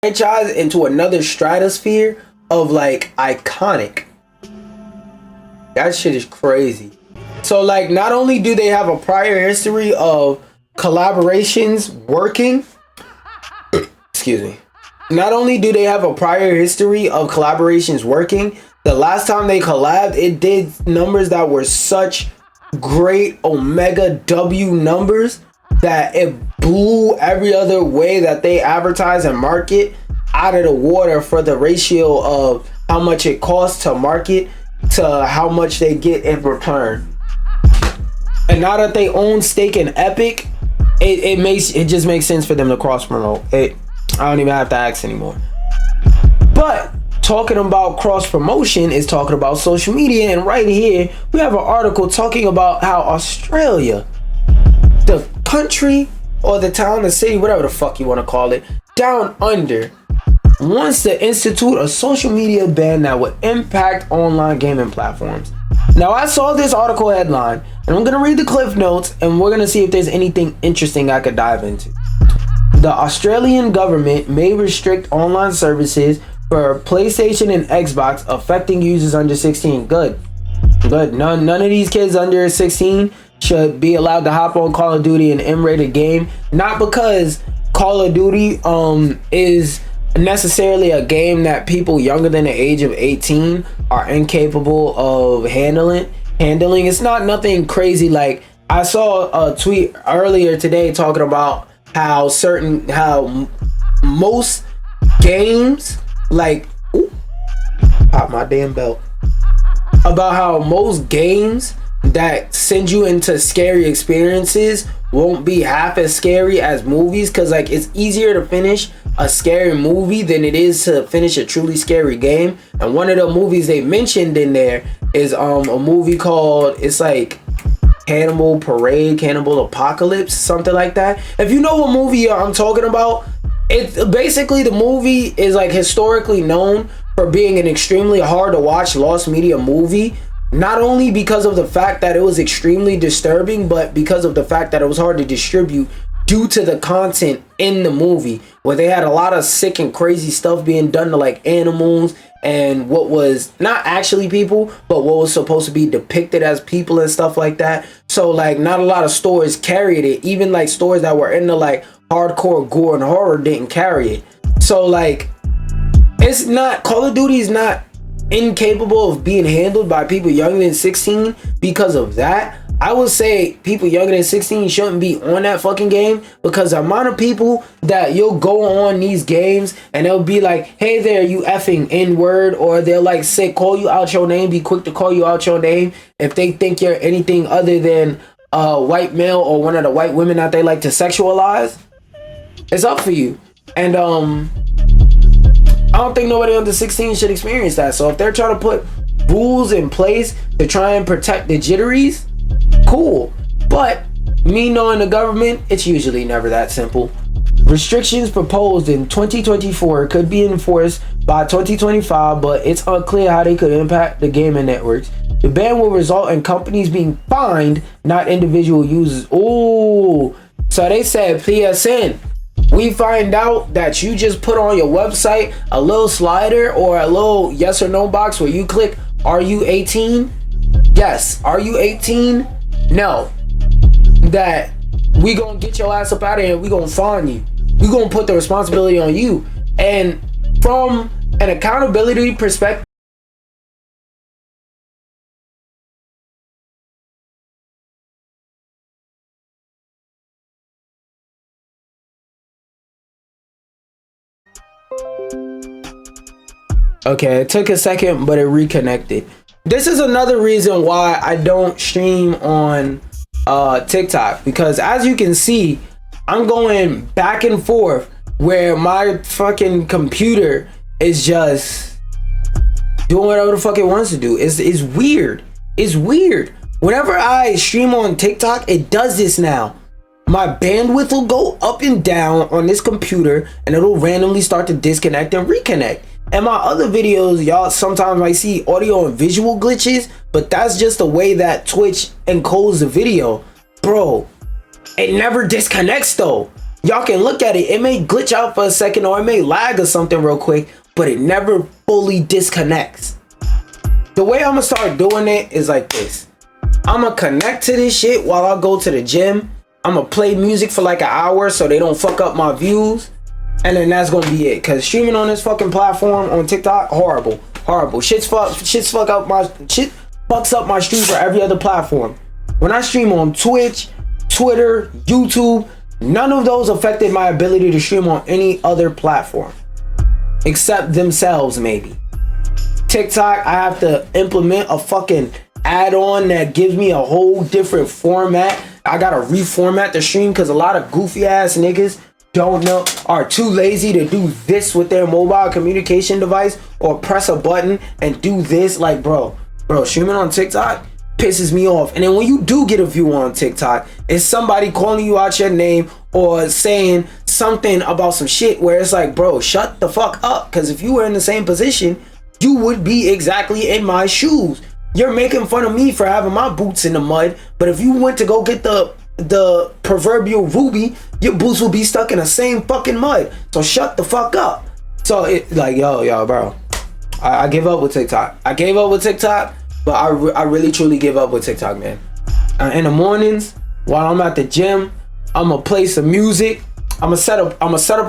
franchise into another stratosphere of like iconic. That shit is crazy. So like, not only do they have a prior history of collaborations working, excuse me. Not only do they have a prior history of collaborations working, the last time they collabed, it did numbers that were such great Omega W numbers that it blew every other way that they advertise and market out of the water for the ratio of how much it costs to market to how much they get in return. And now that they own stake in Epic, it just makes sense for them to cross promote it. I don't even have to ask anymore. But talking about cross promotion is talking about social media, and right here we have an article talking about how Australia, the country or the town, the city, whatever the fuck you want to call it, down under, wants to institute a social media ban that would impact online gaming platforms. Now, I saw this article headline, and I'm gonna read the cliff notes, and we're gonna see if there's anything interesting I could dive into. The Australian government may restrict online services for PlayStation and Xbox, affecting users under 16. Good. None of these kids under 16 should be allowed to hop on Call of Duty, an M-rated game. Not because Call of Duty is necessarily a game that people younger than the age of 18 are incapable of handling. It's not nothing crazy. Like, I saw a tweet earlier today talking about how most games, like, ooh, pop my damn belt, about how most games that send you into scary experiences won't be half as scary as movies, because like, it's easier to finish a scary movie than it is to finish a truly scary game. And one of the movies they mentioned in there is a movie called, it's like Cannibal Apocalypse, something like that. If you know what movie I'm talking about, it's basically, the movie is like historically known for being an extremely hard to watch lost media movie. Not only because of the fact that it was extremely disturbing, but because of the fact that it was hard to distribute due to the content in the movie, where they had a lot of sick and crazy stuff being done to like animals and what was not actually people, but what was supposed to be depicted as people and stuff like that. So like, not a lot of stores carried it. Even like stores that were into like hardcore gore and horror didn't carry it. So like, it's not, Call of Duty is not incapable of being handled by people younger than 16 because of that. I would say people younger than 16 shouldn't be on that fucking game, because the amount of people that you'll go on these games and they'll be like, hey there, you effing N-word, or they'll like say, call you out your name, be quick to call you out your name if they think you're anything other than a white male or one of the white women that they like to sexualize. It's up for you. And I don't think nobody under 16 should experience that. So if they're trying to put rules in place to try and protect the jitteries, cool. But me knowing the government, it's usually never that simple. Restrictions proposed in 2024 could be enforced by 2025, but it's unclear how they could impact the gaming networks. The ban will result in companies being fined, not individual users. Ooh, so they said, PSN, we find out that you just put on your website a little slider or a little yes or no box where you click, are you 18? Yes. Are you 18? No. That we gonna get your ass up out of here. We gonna fine you. We gonna put the responsibility on you. And from an accountability perspective, okay, it took a second, but it reconnected. This is another reason why I don't stream on TikTok, because as you can see, I'm going back and forth where my fucking computer is just doing whatever the fuck it wants to do. It's weird. It's weird. Whenever I stream on TikTok, it does this now. My bandwidth will go up and down on this computer, and it'll randomly start to disconnect and reconnect. And my other videos, y'all sometimes might see audio and visual glitches, but that's just the way that Twitch encodes the video. Bro, it never disconnects though. Y'all can look at it. It may glitch out for a second or it may lag or something real quick, but it never fully disconnects. The way I'm gonna start doing it is like this. I'm gonna connect to this shit while I go to the gym. I'm gonna play music for like an hour so they don't fuck up my views. And then that's gonna be it. Cause streaming on this fucking platform on TikTok, horrible. Shit fucks up my stream for every other platform. When I stream on Twitch, Twitter, YouTube, none of those affected my ability to stream on any other platform. Except themselves, maybe. TikTok, I have to implement a fucking add-on that gives me a whole different format. I gotta reformat the stream because a lot of goofy ass niggas are too lazy to do this with their mobile communication device or press a button and do this. Like, bro, streaming on TikTok pisses me off. And then when you do get a view on TikTok, it's somebody calling you out your name or saying something about some shit where it's like, bro, shut the fuck up. Because if you were in the same position, you would be exactly in my shoes. You're making fun of me for having my boots in the mud, but if you went to go get the proverbial ruby, your boots will be stuck in the same fucking mud. So shut the fuck up. So it like, yo, bro, I give up with TikTok. I gave up with TikTok, but I really truly give up with TikTok, man. In the mornings while I'm at the gym, I'm gonna play some music. I'm gonna set up a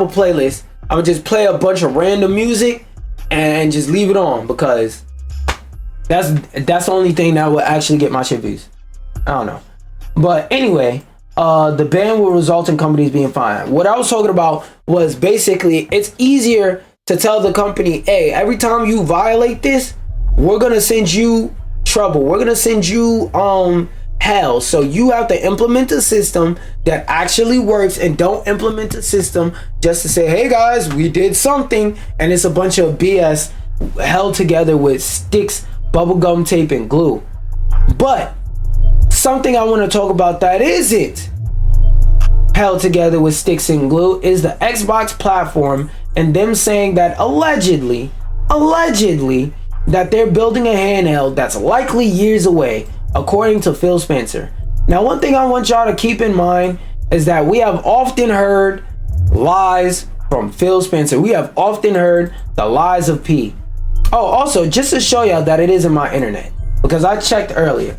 playlist. I'm gonna just play a bunch of random music and just leave it on because that's the only thing that will actually get my shit views. I don't know. But anyway, the ban will result in companies being fined. What I was talking about was basically it's easier to tell the company, hey, every time you violate this, we're gonna send you trouble. We're gonna send you hell. So you have to implement a system that actually works and don't implement a system just to say, hey guys, we did something, and it's a bunch of BS held together with sticks, bubblegum tape, and glue. But something I want to talk about that isn't held together with sticks and glue is the Xbox platform and them saying that allegedly that they're building a handheld that's likely years away, according to Phil Spencer. Now, one thing I want y'all to keep in mind is that we have often heard lies from Phil Spencer. We have often heard the lies of P. Oh, also, just to show y'all that it isn't my internet, because I checked earlier.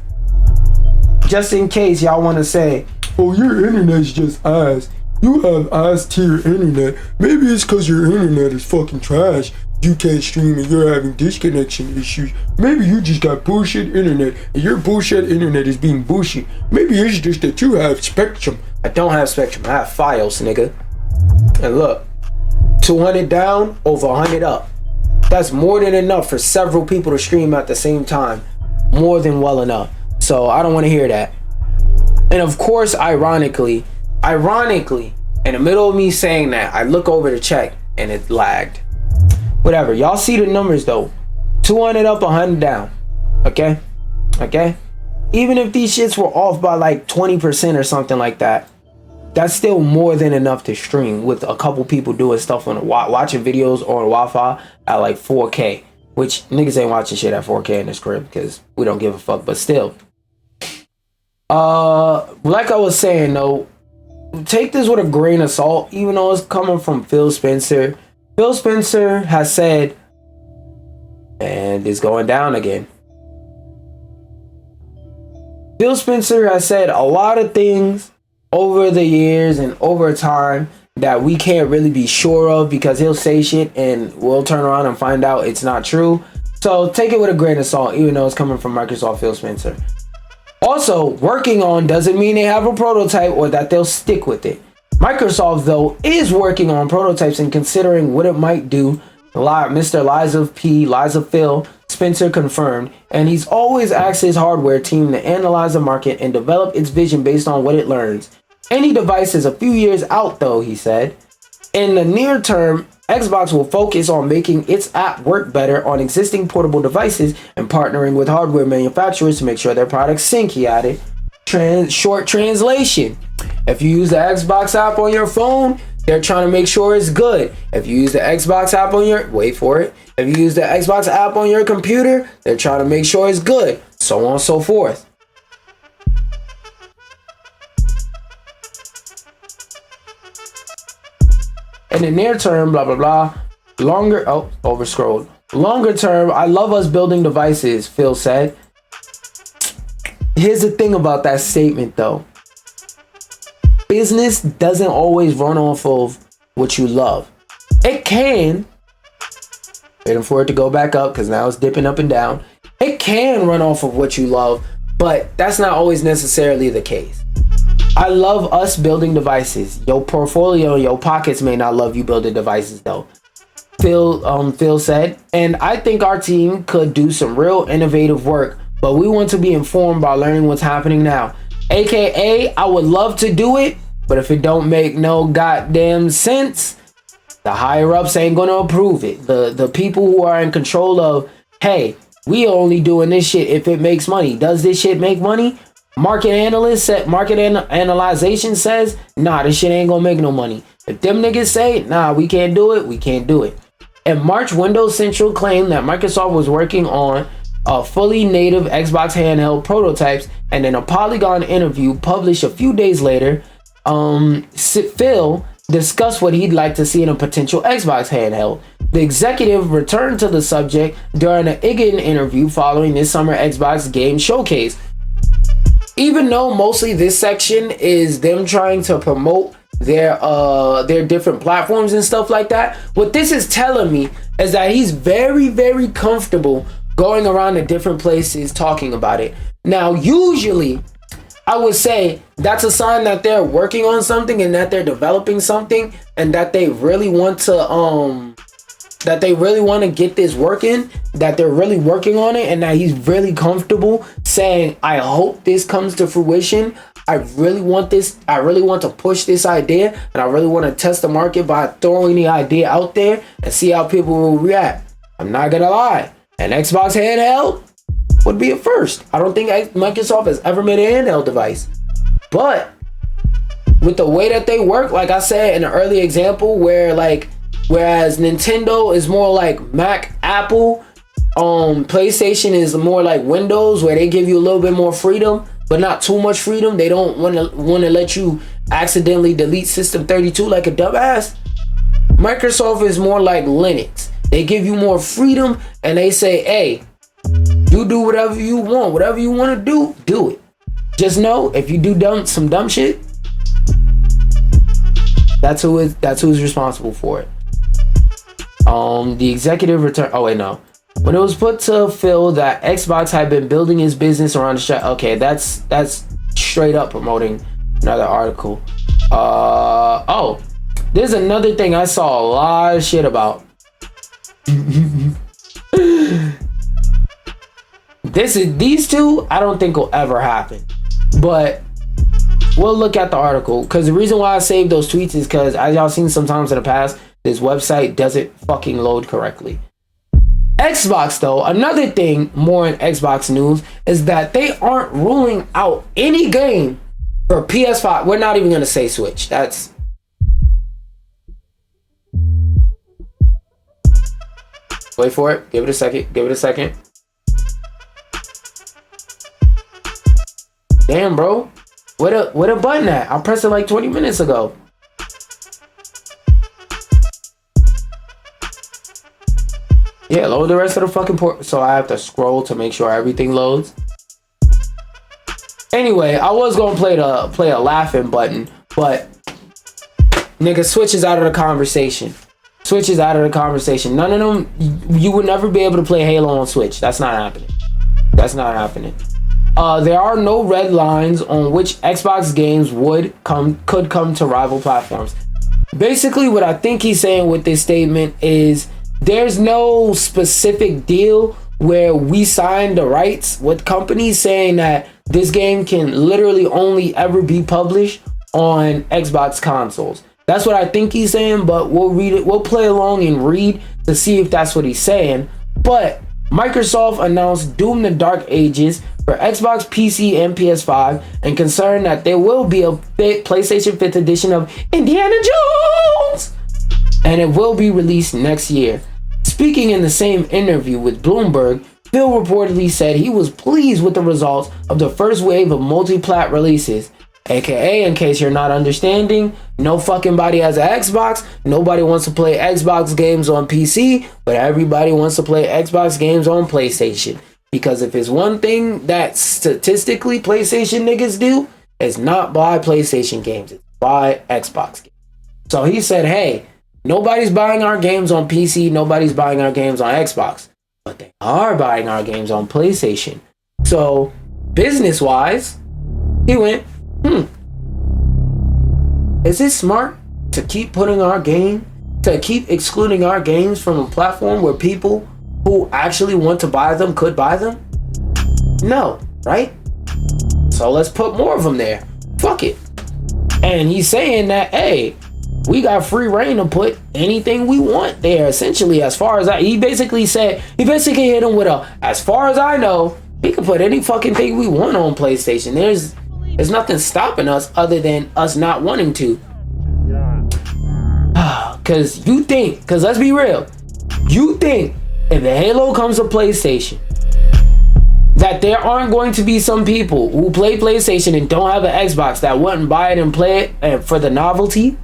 Just in case y'all want to say, oh, your internet's just ass. You have ass tier internet. Maybe it's because your internet is fucking trash. You can't stream and you're having disconnection issues. Maybe you just got bullshit internet and your bullshit internet is being bullshit. Maybe it's just that you have Spectrum. I don't have Spectrum. I have Fios, nigga. And look, 200 down, over 100 up. That's more than enough for several people to stream at the same time. More than well enough. So I don't want to hear that. And of course, ironically, in the middle of me saying that, I look over to check and it lagged. Whatever. Y'all see the numbers though. 200 up, 100 down. Okay? Even if these shits were off by like 20% or something like that, that's still more than enough to stream with a couple people doing stuff on watching videos on Wi-Fi at like 4K. Which niggas ain't watching shit at 4K in this crib because we don't give a fuck. But still. Like I was saying though, take this with a grain of salt, even though it's coming from Phil Spencer. Phil Spencer has said, and it's going down again. Phil Spencer has said a lot of things over the years and over time that we can't really be sure of because he'll say shit and we'll turn around and find out it's not true. So take it with a grain of salt, even though it's coming from Microsoft Phil Spencer. Also, working on doesn't mean they have a prototype or that they'll stick with it. Microsoft, though, is working on prototypes and considering what it might do. Mr. Liza Phil Spencer confirmed, and he's always asked his hardware team to analyze the market and develop its vision based on what it learns. Any device is a few years out, though, he said. In the near term, Xbox will focus on making its app work better on existing portable devices and partnering with hardware manufacturers to make sure their products sync, he added. Short translation. If you use the Xbox app on your phone, they're trying to make sure it's good. If you use the Xbox app on your... Wait for it. If you use the Xbox app on your computer, they're trying to make sure it's good. So on and so forth. In the near term, blah, blah, blah. Longer, oh, overscrolled. Longer term, I love us building devices, Phil said. Here's the thing about that statement, though. Business doesn't always run off of what you love. It can. Waiting for it to go back up because now it's dipping up and down. It can run off of what you love, but that's not always necessarily the case. I love us building devices. Your portfolio, your pockets may not love you building devices, though. Phil said, and I think our team could do some real innovative work, but we want to be informed by learning what's happening now. AKA, I would love to do it, but if it don't make no goddamn sense, the higher ups ain't gonna approve it. The people who are in control of, hey, we only doing this shit if it makes money. Does this shit make money? Market analyzation says, nah, this shit ain't gonna make no money. If them niggas say, nah, we can't do it, we can't do it. In March, Windows Central claimed that Microsoft was working on a fully native Xbox handheld prototypes, and in a Polygon interview published a few days later, Phil discussed what he'd like to see in a potential Xbox handheld. The executive returned to the subject during an IGN interview following this summer Xbox game showcase. Even though mostly this section is them trying to promote their different platforms and stuff like that, what this is telling me is that he's very, very comfortable going around to different places talking about it. Now, usually, I would say that's a sign that they're working on something and that they're developing something and that they really want to get this working, that they're really working on it, and that he's really comfortable saying, I hope this comes to fruition. I really want this. I really want to push this idea, and I really want to test the market by throwing the idea out there and see how people will react. I'm not gonna lie, an Xbox handheld would be a first. I don't think Microsoft has ever made a handheld device, but with the way that they work, like I said in an early example, whereas Nintendo is more like Mac, Apple, PlayStation is more like Windows, where they give you a little bit more freedom, but not too much freedom. They don't want to let you accidentally delete System 32 like a dumbass. Microsoft is more like Linux. They give you more freedom, and they say, hey, you do whatever you want. Whatever you want to do it. Just know, if you do some dumb shit, that's who's responsible for it. The executive return. Oh wait, no. When it was put to Phil that Xbox had been building his business around the shot. Okay, that's straight up promoting another article. Oh, there's another thing I saw a lot of shit about. These two I don't think will ever happen, but we'll look at the article, because the reason why I saved those tweets is because, as y'all seen sometimes in the past, this website doesn't fucking load correctly. Xbox, though, another thing more in Xbox news is that they aren't ruling out any game for PS5. We're not even gonna say Switch. That's wait for it. Give it a second. Damn, bro. Where the button at? I pressed it like 20 minutes ago. Yeah, load the rest of the fucking port. So I have to scroll to make sure everything loads. Anyway, I was gonna play a laughing button, but nigga, Switch is out of the conversation. None of them. You would never be able to play Halo on Switch. That's not happening. There are no red lines on which Xbox games could come to rival platforms. Basically, what I think he's saying with this statement is there's no specific deal where we sign the rights with companies saying that this game can literally only ever be published on Xbox consoles. That's what I think he's saying, but we'll read it. We'll play along and read to see if that's what he's saying. But Microsoft announced Doom: The Dark Ages for Xbox, PC, and PS5, and concerned that there will be a PlayStation 5th edition of Indiana Jones, and it will be released next year. Speaking in the same interview with Bloomberg, Phil reportedly said he was pleased with the results of the first wave of multi-plat releases. AKA, in case you're not understanding, no fucking body has an Xbox. Nobody wants to play Xbox games on PC, but everybody wants to play Xbox games on PlayStation. Because if it's one thing that statistically PlayStation niggas do, it's not buy PlayStation games, it's buy Xbox games. So he said, hey, nobody's buying our games on PC, nobody's buying our games on Xbox, but they are buying our games on PlayStation. So business-wise, he went, is it smart to keep putting our game, to keep excluding our games from a platform where people who actually want to buy them could buy them? No, right? So let's put more of them there. Fuck it. And he's saying that, hey, we got free reign to put anything we want there. Essentially, as far as he basically hit him with a, as far as I know, we can put any fucking thing we want on PlayStation. There's nothing stopping us other than us not wanting to. Cause let's be real, you think if the Halo comes to PlayStation, that there aren't going to be some people who play PlayStation and don't have an Xbox that wouldn't buy it and play it for the novelty?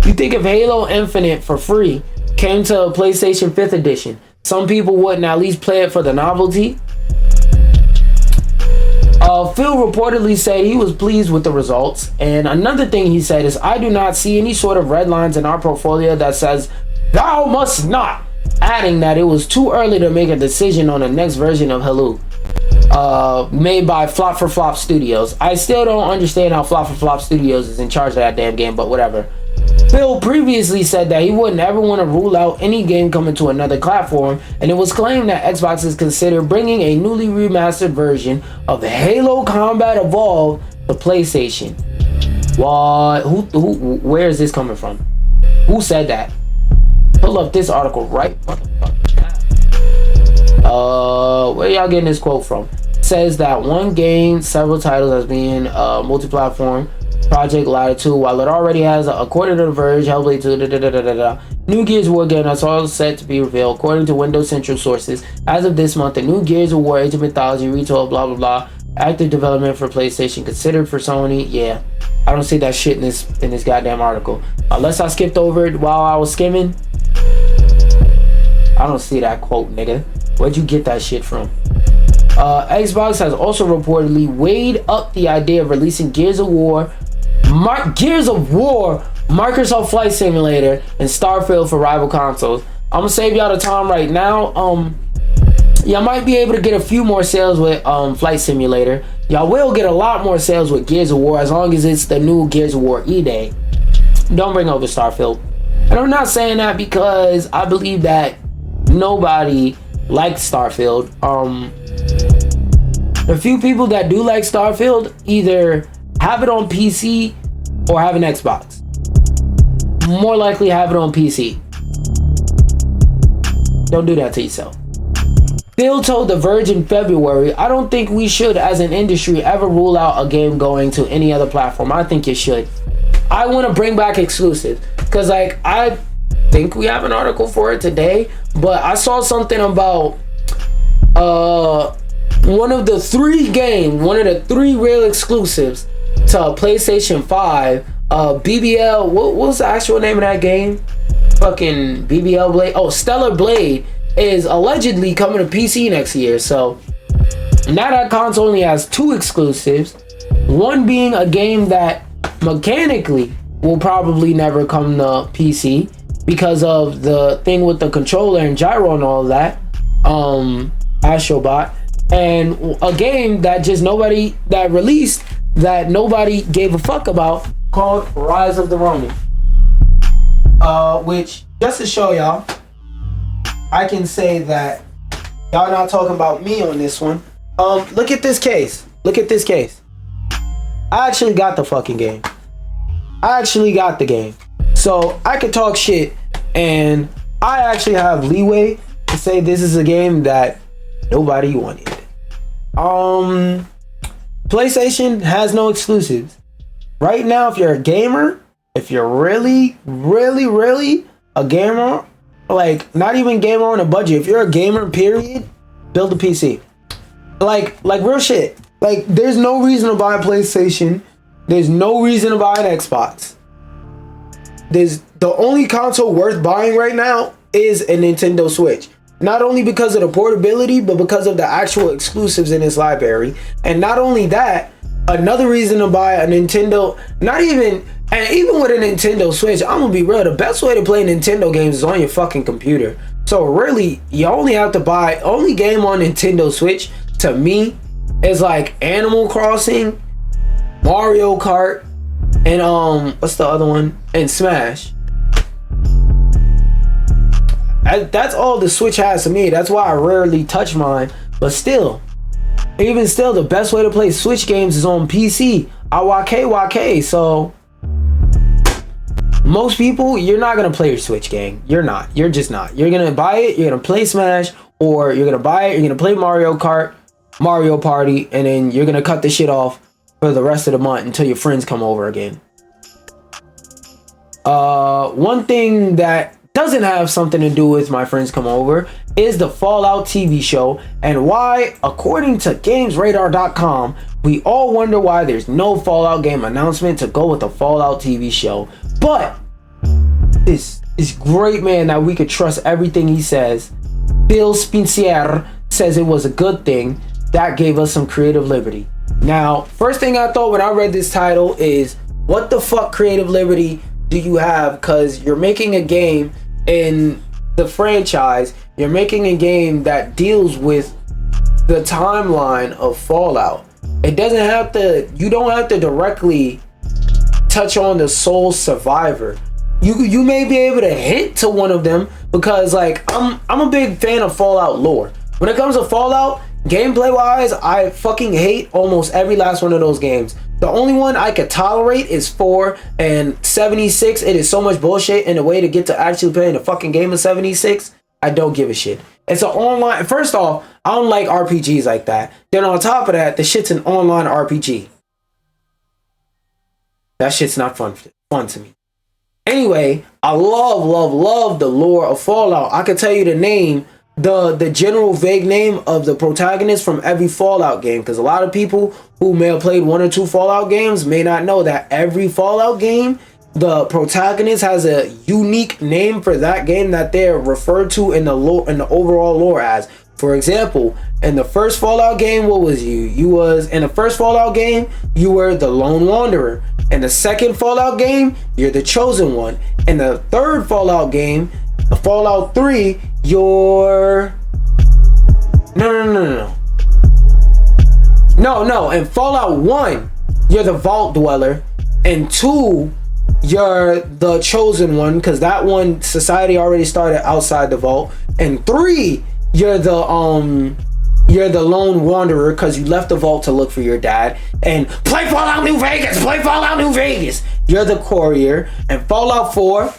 You think if Halo Infinite for free came to PlayStation 5th edition, some people wouldn't at least play it for the novelty? Phil reportedly said he was pleased with the results. And another thing he said is, I do not see any sort of red lines in our portfolio that says, thou must not. Adding that it was too early to make a decision on the next version of Halo, made by Flop for Flop Studios. I still don't understand how Flop for Flop Studios is in charge of that damn game, but whatever. Phil previously said that he wouldn't ever want to rule out any game coming to another platform, and it was claimed that Xbox is considered bringing a newly remastered version of Halo Combat Evolved to PlayStation. What? Where is this coming from? Who said that? Pull up this article right where y'all getting this quote from? It says that one game, several titles as being multi-platform. Project Latitude, while it already has, according to The Verge, Hellblade 2, new Gears of War game that's all set to be revealed. According to Windows Central sources, as of this month, the new Gears of War, Age of Mythology, retail, blah blah blah, active development for PlayStation, considered for Sony. Yeah, I don't see that shit in this goddamn article. Unless I skipped over it while I was skimming. I don't see that quote, nigga. Where'd you get that shit from? Xbox has also reportedly weighed up the idea of releasing Gears of War, Microsoft Flight Simulator, and Starfield for rival consoles. I'm gonna save y'all the time right now. Y'all might be able to get a few more sales with Flight Simulator. Y'all will get a lot more sales with Gears of War as long as it's the new Gears of War E-Day. Don't bring over Starfield. And I'm not saying that because I believe that nobody likes Starfield. The few people that do like Starfield either have it on PC or have an Xbox. More likely have it on PC. Don't do that to yourself. Phil told The Verge in February, I don't think we should as an industry ever rule out a game going to any other platform. I think you should. I want to bring back exclusives because I think we have an article for it today, but I saw something about one of the three real exclusives to PlayStation 5, BBL, what was the actual name of that game? Fucking BBL Blade. Oh, Stellar Blade is allegedly coming to PC next year. So now that console only has 2 exclusives, one being a game that mechanically will probably never come to PC because of the thing with the controller and gyro and all of that, Astrobot, and a game that released that nobody gave a fuck about called Rise of the Ronin, which, just to show y'all, I can say that y'all not talking about me on this one. Look at this case. I actually got the fucking game. I actually got the game. So I could talk shit, and I actually have leeway to say this is a game that nobody wanted. PlayStation has no exclusives. Right now, if you're a gamer, if you're really, really, really a gamer, like not even gamer on a budget, if you're a gamer, period, build a PC. Like real shit. Like there's no reason to buy a PlayStation There's no reason to buy an Xbox. There's the only console worth buying right now is a Nintendo Switch. Not only because of the portability, but because of the actual exclusives in its library. And not only that, another reason to buy a Nintendo, even with a Nintendo Switch, I'm gonna be real, the best way to play Nintendo games is on your fucking computer. So really, you only have to buy, only game on Nintendo Switch to me is like Animal Crossing, Mario Kart, and what's the other one? And Smash. That's all the Switch has to me. That's why I rarely touch mine. But still, even still, the best way to play Switch games is on PC. YK. So most people, you're not gonna play your Switch game. You're not. You're just not. You're gonna buy it. You're gonna play Smash, or you're gonna buy it. You're gonna play Mario Kart, Mario Party, and then you're gonna cut the shit off for the rest of the month until your friends come over again. One thing that doesn't have something to do with my friends come over is the Fallout TV show, and why, according to GamesRadar.com, we all wonder why there's no Fallout game announcement to go with the Fallout TV show. But this great man that we could trust everything he says, Phil Spencer, says it was a good thing. That gave us some creative liberty. Now, first thing I thought when I read this title is, what the fuck creative liberty do you have? Because you're making a game in the franchise, you're making a game that deals with the timeline of Fallout. It doesn't have to, you don't have to directly touch on the sole survivor. You may be able to hint to one of them, because like I'm a big fan of Fallout lore. When it comes to Fallout, gameplay wise, I fucking hate almost every last one of those games. The only one I could tolerate is 4 and 76. It is so much bullshit, and the way to get to actually playing the fucking game of 76, I don't give a shit. It's an online, first off, I don't like RPGs like that. Then on top of that, the shit's an online RPG. That shit's not fun to me. Anyway, I love the lore of Fallout. I could tell you the name, the general vague name of the protagonist from every Fallout game, because a lot of people who may have played 1 or 2 Fallout games may not know that every Fallout game, the protagonist has a unique name for that game that they're referred to in the lore, in the overall lore as. For example, in the first Fallout game, what was you? You was, in the first Fallout game, you were the Lone Wanderer. In the second Fallout game, you're the Chosen One. In the third Fallout game, Fallout 3, you're... No. In Fallout 1, you're the Vault Dweller. And 2, you're the Chosen One, because that one, society already started outside the vault. And 3, you're the Lone Wanderer, because you left the vault to look for your dad. And play Fallout New Vegas! You're the Courier. And Fallout 4,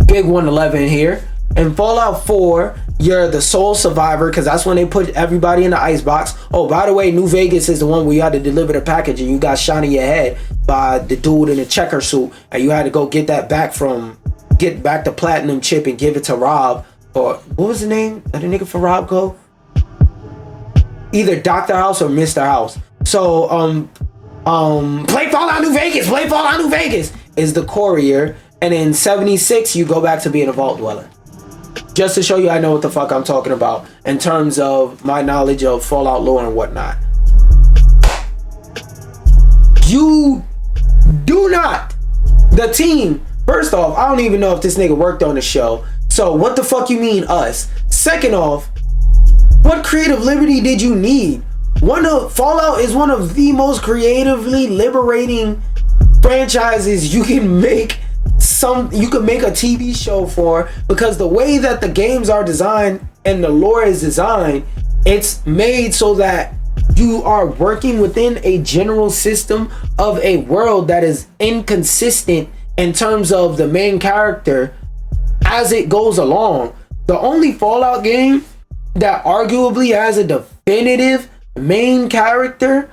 big 111 here. In Fallout 4, you're the sole survivor, because that's when they put everybody in the icebox. Oh, by the way, New Vegas is the one where you had to deliver the package and you got shot in your head by the dude in the checker suit, and you had to go get back the platinum chip and give it to Rob. Or what was the name of the nigga for Rob go? Either Dr. House or Mr. House. So play Fallout New Vegas is the Courier. And in 76, you go back to being a Vault Dweller. Just to show you I know what the fuck I'm talking about in terms of my knowledge of Fallout lore and whatnot. You do not. The team, first off, I don't even know if this nigga worked on the show. So what the fuck you mean us? Second off, what creative liberty did you need? Fallout is one of the most creatively liberating franchises you can make. You could make a TV show for, because the way that the games are designed and the lore is designed, it's made so that you are working within a general system of a world that is inconsistent in terms of the main character as it goes along. The only Fallout game that arguably has a definitive main character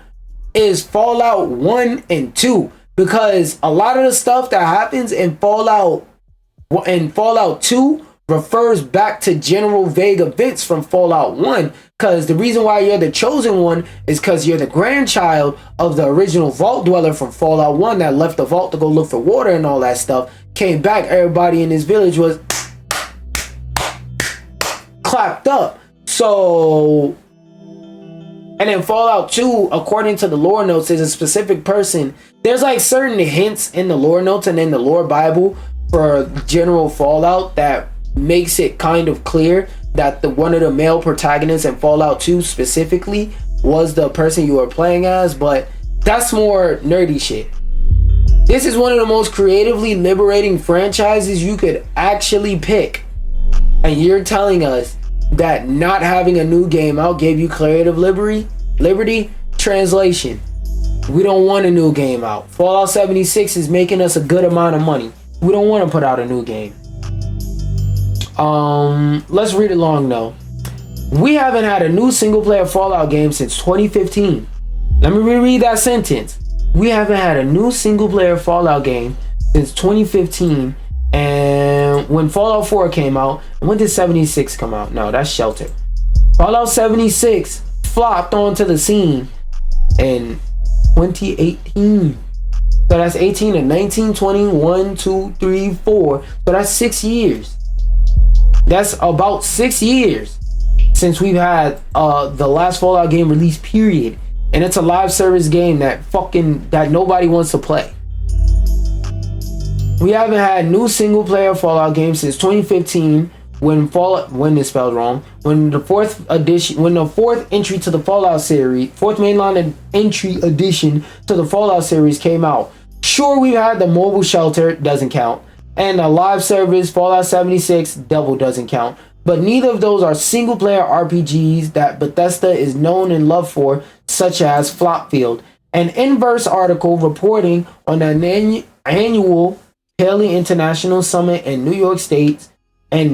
is Fallout 1 and 2. Because a lot of the stuff that happens in Fallout 2 refers back to general vague events from Fallout 1. Because the reason why you're the chosen one is because you're the grandchild of the original vault dweller from Fallout 1 that left the vault to go look for water and all that stuff. Came back, everybody in this village was clapped up. So, and then Fallout 2, according to the lore notes, is a specific person. There's like certain hints in the lore notes and in the lore Bible for general Fallout that makes it kind of clear that one of the male protagonists in Fallout 2 specifically was the person you were playing as, but that's more nerdy shit. This is one of the most creatively liberating franchises you could actually pick. And you're telling us that not having a new game out gave you creative liberty? Translation: we don't want a new game out. Fallout 76 is making us a good amount of money. We don't want to put out a new game. Let's read along though. We haven't had a new single player Fallout game since 2015. Let me reread that sentence. We haven't had a new single player Fallout game since 2015. And when Fallout 4 came out, when did 76 come out? No, that's Shelter. Fallout 76 flopped onto the scene in 2018. So that's 18 and 19, 20, 1, 2, 3, 4. So that's 6 years. That's about 6 years since we've had the last Fallout game release, period. And it's a live service game that nobody wants to play. We haven't had new single player Fallout games since 2015 when it's spelled wrong. When the fourth entry to the Fallout series, fourth mainline entry edition to the Fallout series came out. Sure, we've had the mobile Shelter, doesn't count. And the live service Fallout 76 double doesn't count. But neither of those are single player RPGs that Bethesda is known and loved for, such as Flopfield. An Inverse article reporting on an annual Paley International Summit in New York states that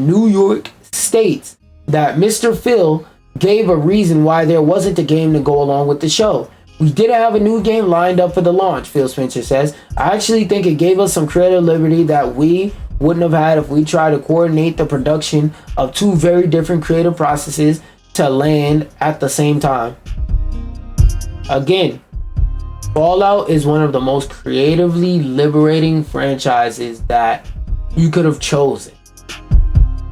Mr. Phil gave a reason why there wasn't a game to go along with the show. We didn't have a new game lined up for the launch, Phil Spencer says. I actually think it gave us some creative liberty that we wouldn't have had if we tried to coordinate the production of two very different creative processes to land at the same time. Again, Fallout is one of the most creatively liberating franchises that you could have chosen.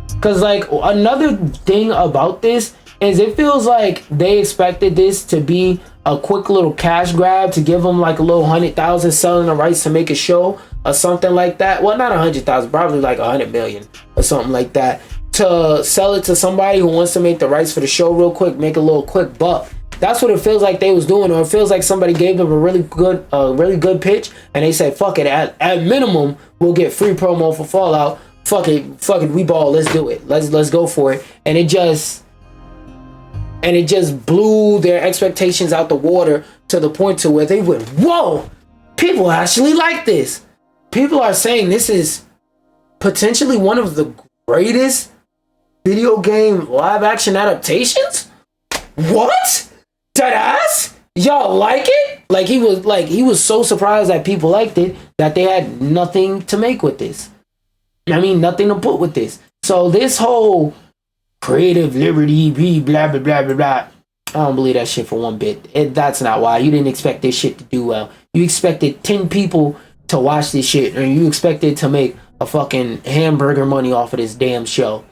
Because like another thing about this is it feels like they expected this to be a quick little cash grab to give them like a little 100,000 selling the rights to make a show or something like that. Well, not 100,000, probably like 100 million or something like that, to sell it to somebody who wants to make the rights for the show real quick, make a little quick buck. That's what it feels like they was doing, or it feels like somebody gave them a really good pitch and they said, fuck it, at minimum we'll get free promo for Fallout. Fuck it, we ball, let's do it, let's go for it. And it just blew their expectations out the water to the point to where they went, whoa, people actually like this. People are saying this is potentially one of the greatest video game live action adaptations. What? Deadass? Y'all like it? Like he was so surprised that people liked it that they had nothing to make with this. I mean, nothing to put with this. So this whole creative liberty, blah, blah, blah, blah, blah. I don't believe that shit for one bit. That's not why. You didn't expect this shit to do well. You expected 10 people to watch this shit, and you expected to make a fucking hamburger money off of this damn show.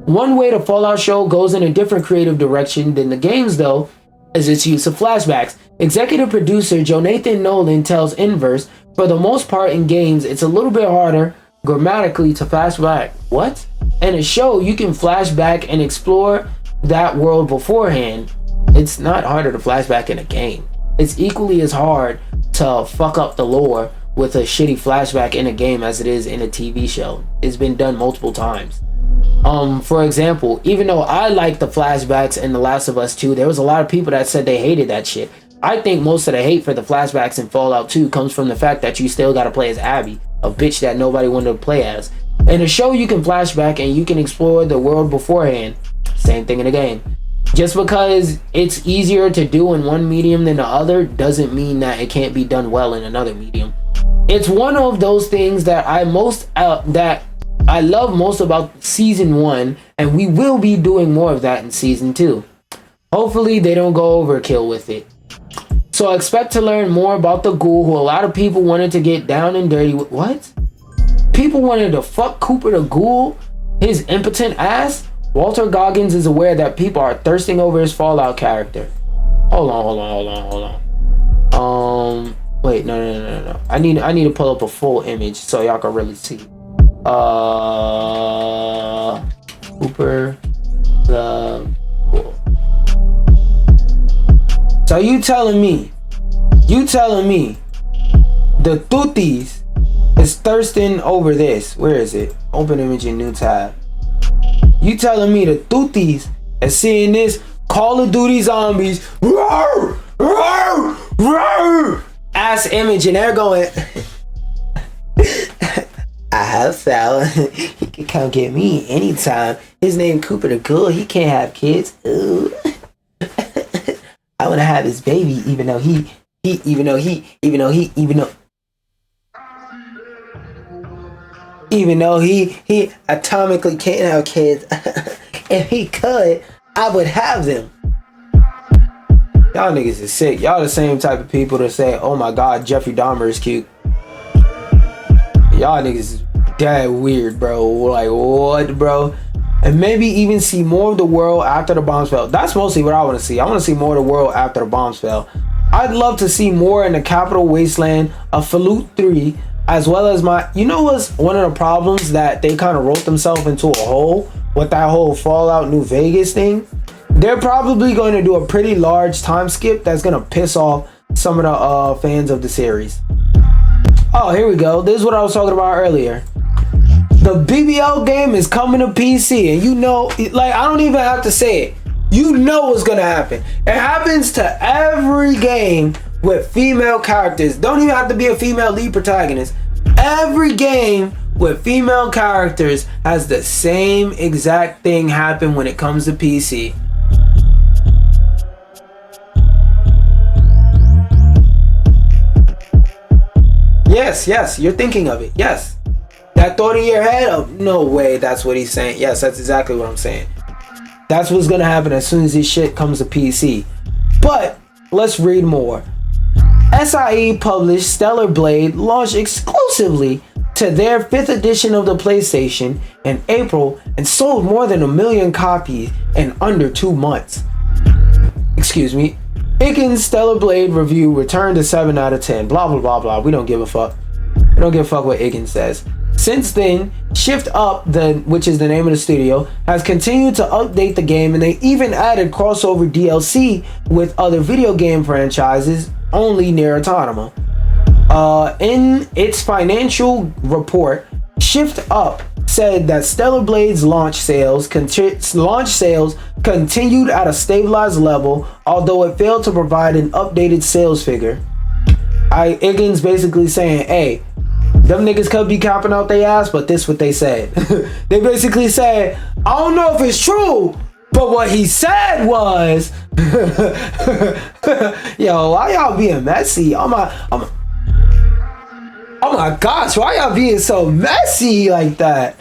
One way the Fallout show goes in a different creative direction than the games, though, is its use of flashbacks. Executive producer Jonathan Nolan tells Inverse, for the most part in games, it's a little bit harder grammatically to flashback. What? In a show, you can flashback and explore that world beforehand. It's not harder to flashback in a game. It's equally as hard to fuck up the lore with a shitty flashback in a game as it is in a TV show. It's been done multiple times. For example, even though I like the flashbacks in The Last of Us 2, there was a lot of people that said they hated that shit. I think most of the hate for the flashbacks in Fallout 2 comes from the fact that you still gotta play as Abby, a bitch that nobody wanted to play as. In a show, you can flashback and you can explore the world beforehand. Same thing in a game. Just because it's easier to do in one medium than the other doesn't mean that it can't be done well in another medium. It's one of those things that I love most about season 1, and we will be doing more of that in season 2. Hopefully they don't go overkill with it. So expect to learn more about the ghoul, who a lot of people wanted to get down and dirty with. What? People wanted to fuck Cooper the Ghoul, his impotent ass? Walter Goggins is aware that people are thirsting over his Fallout character. Hold on. Wait, no. I need to pull up a full image so y'all can really see. Cooper the Ghoul. So you telling me the Tutis is thirsting over this? Where is it? Open image in new tab. You telling me the Tutis is seeing this Call of Duty zombies ass image, and they're going, I hope so. He can come get me anytime. His name Cooper the Ghoul. He can't have kids. Ooh. I want to have his baby, even though he atomically can't have kids. If he could, I would have them. Y'all niggas is sick. Y'all the same type of people to say, oh my god, Jeffrey Dahmer is cute. Y'all niggas is dead weird, bro. Like, what, bro? And maybe even see more of the world after the bombs fell. That's mostly what I want to see. I want to see more of the world after the bombs fell. I'd love to see more in the capital wasteland of Fallout 3, as well as you know what's one of the problems that they kind of wrote themselves into a hole with that whole Fallout New Vegas thing? They're probably going to do a pretty large time skip that's going to piss off some of the fans of the series. Oh, here we go. This is what I was talking about earlier. The BBL game is coming to PC, and you know, like, I don't even have to say it. You know what's gonna happen. It happens to every game with female characters. Don't even have to be a female lead protagonist. Every game with female characters has the same exact thing happen when it comes to PC. Yes, you're thinking of it. Yes. That thought in your head? Oh, no way, that's what he's saying. Yes, that's exactly what I'm saying. That's what's gonna happen as soon as this shit comes to PC. But let's read more. SIE published Stellar Blade launched exclusively to their 5th edition of the PlayStation in April and sold more than 1 million copies in under 2 months. Excuse me. Iken's Stellar Blade review returned to 7 out of 10. Blah, blah, blah, blah. We don't give a fuck. We don't give a fuck what Iken says. Since then, Shift Up, which is the name of the studio, has continued to update the game, and they even added crossover DLC with other video game franchises, only Nier Automata. In its financial report, Shift Up said that Stellar Blade's launch sales continued at a stabilized level, although it failed to provide an updated sales figure. Iken's basically saying, hey, them niggas could be copping out their ass, but this what they said. They basically said, I don't know if it's true, but what he said was, yo, why y'all being messy? Oh my gosh, why y'all being so messy like that?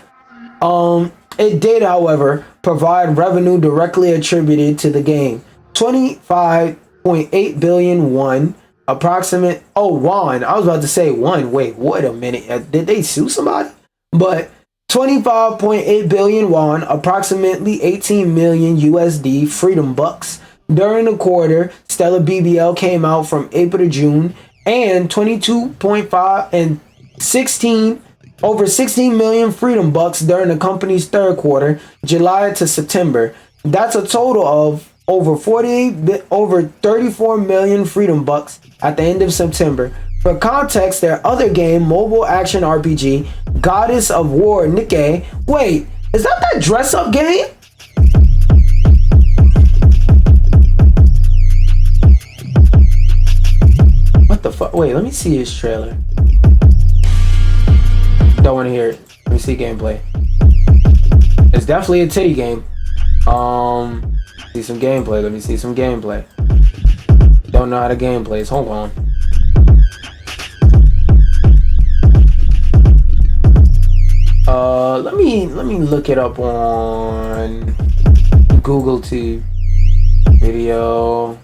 It did, however, provide revenue directly attributed to the game. 25.8 billion won. Approximate won. I was about to say won. Wait a minute. Did they sue somebody? But 25.8 billion won, approximately 18 million USD freedom bucks. During the quarter, Stellar BBL came out from April to June, and 22.5 and 16 million freedom bucks during the company's third quarter, July to September. That's a total of over 34 million freedom bucks at the end of September. For context, their other game, mobile action RPG, Goddess of War Nikke. Wait, is that dress up game? What the fuck? Wait, let me see his trailer. Don't want to hear it. Let me see gameplay. It's definitely a titty game. See some gameplay. Let me see some gameplay. Don't know how to gameplay. Hold on. Let me look it up on Google Tube video.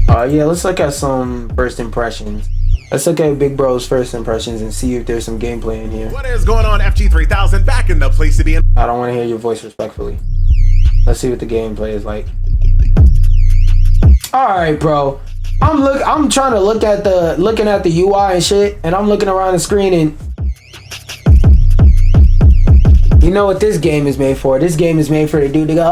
Yeah, let's look at some first impressions. Let's look at Big Bro's first impressions and see if there's some gameplay in here. What is going on, FG3000? Back in the place to be in. I don't want to hear your voice respectfully. Let's see what the gameplay is like. All right, bro. I'm trying to looking at the UI and shit, and I'm looking around the screen, and you know what this game is made for? This game is made for the dude to go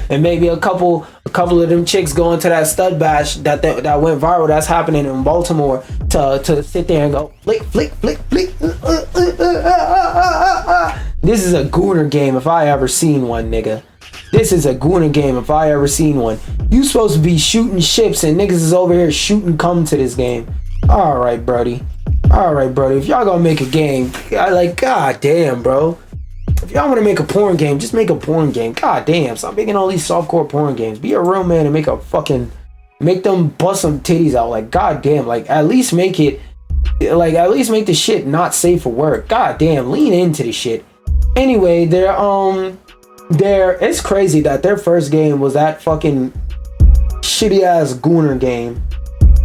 and maybe a couple of them chicks going to that stud bash that went viral. That's happening in Baltimore to sit there and go flick flick flick flick. This is a gooner game if I ever seen one, nigga. This is a gooner game if I ever seen one. You supposed to be shooting ships and niggas is over here shooting cum to this game. All right, Brody. If y'all gonna make a game, like, god damn, bro. If y'all want to make a porn game, just make a porn game. God damn, stop making all these softcore porn games. Be a real man and make them bust some titties out. Like, god damn, like at least make the shit not safe for work. God damn, lean into the shit. Anyway, it's crazy that their first game was that fucking shitty ass gooner game.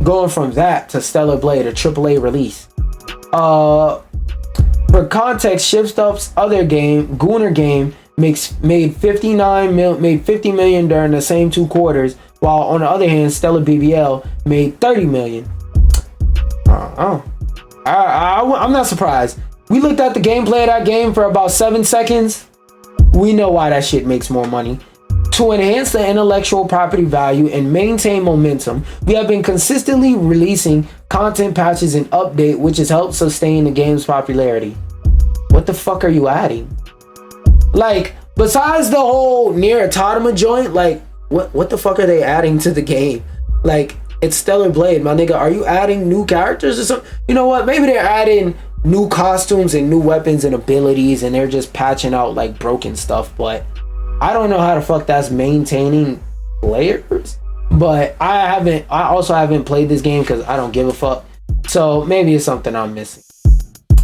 Going from that to Stellar Blade, a AAA release. For context, Shift Up's other game, Gooner game, made 50 million during the same 2 quarters, while on the other hand, Stellar BBL made 30 million. I'm not surprised. We looked at the gameplay of that game for about 7 seconds. We know why that shit makes more money. To enhance the intellectual property value and maintain momentum, we have been consistently releasing content patches and update, which has helped sustain the game's popularity. What the fuck are you adding? Like, besides the whole Nier Automata joint, like, what the fuck are they adding to the game? Like, it's Stellar Blade, my nigga. Are you adding new characters or something? You know what? Maybe they're adding new costumes and new weapons and abilities, and they're just patching out like broken stuff, but I don't know how the fuck that's maintaining players. But I also haven't played this game because I don't give a fuck. So maybe it's something I'm missing.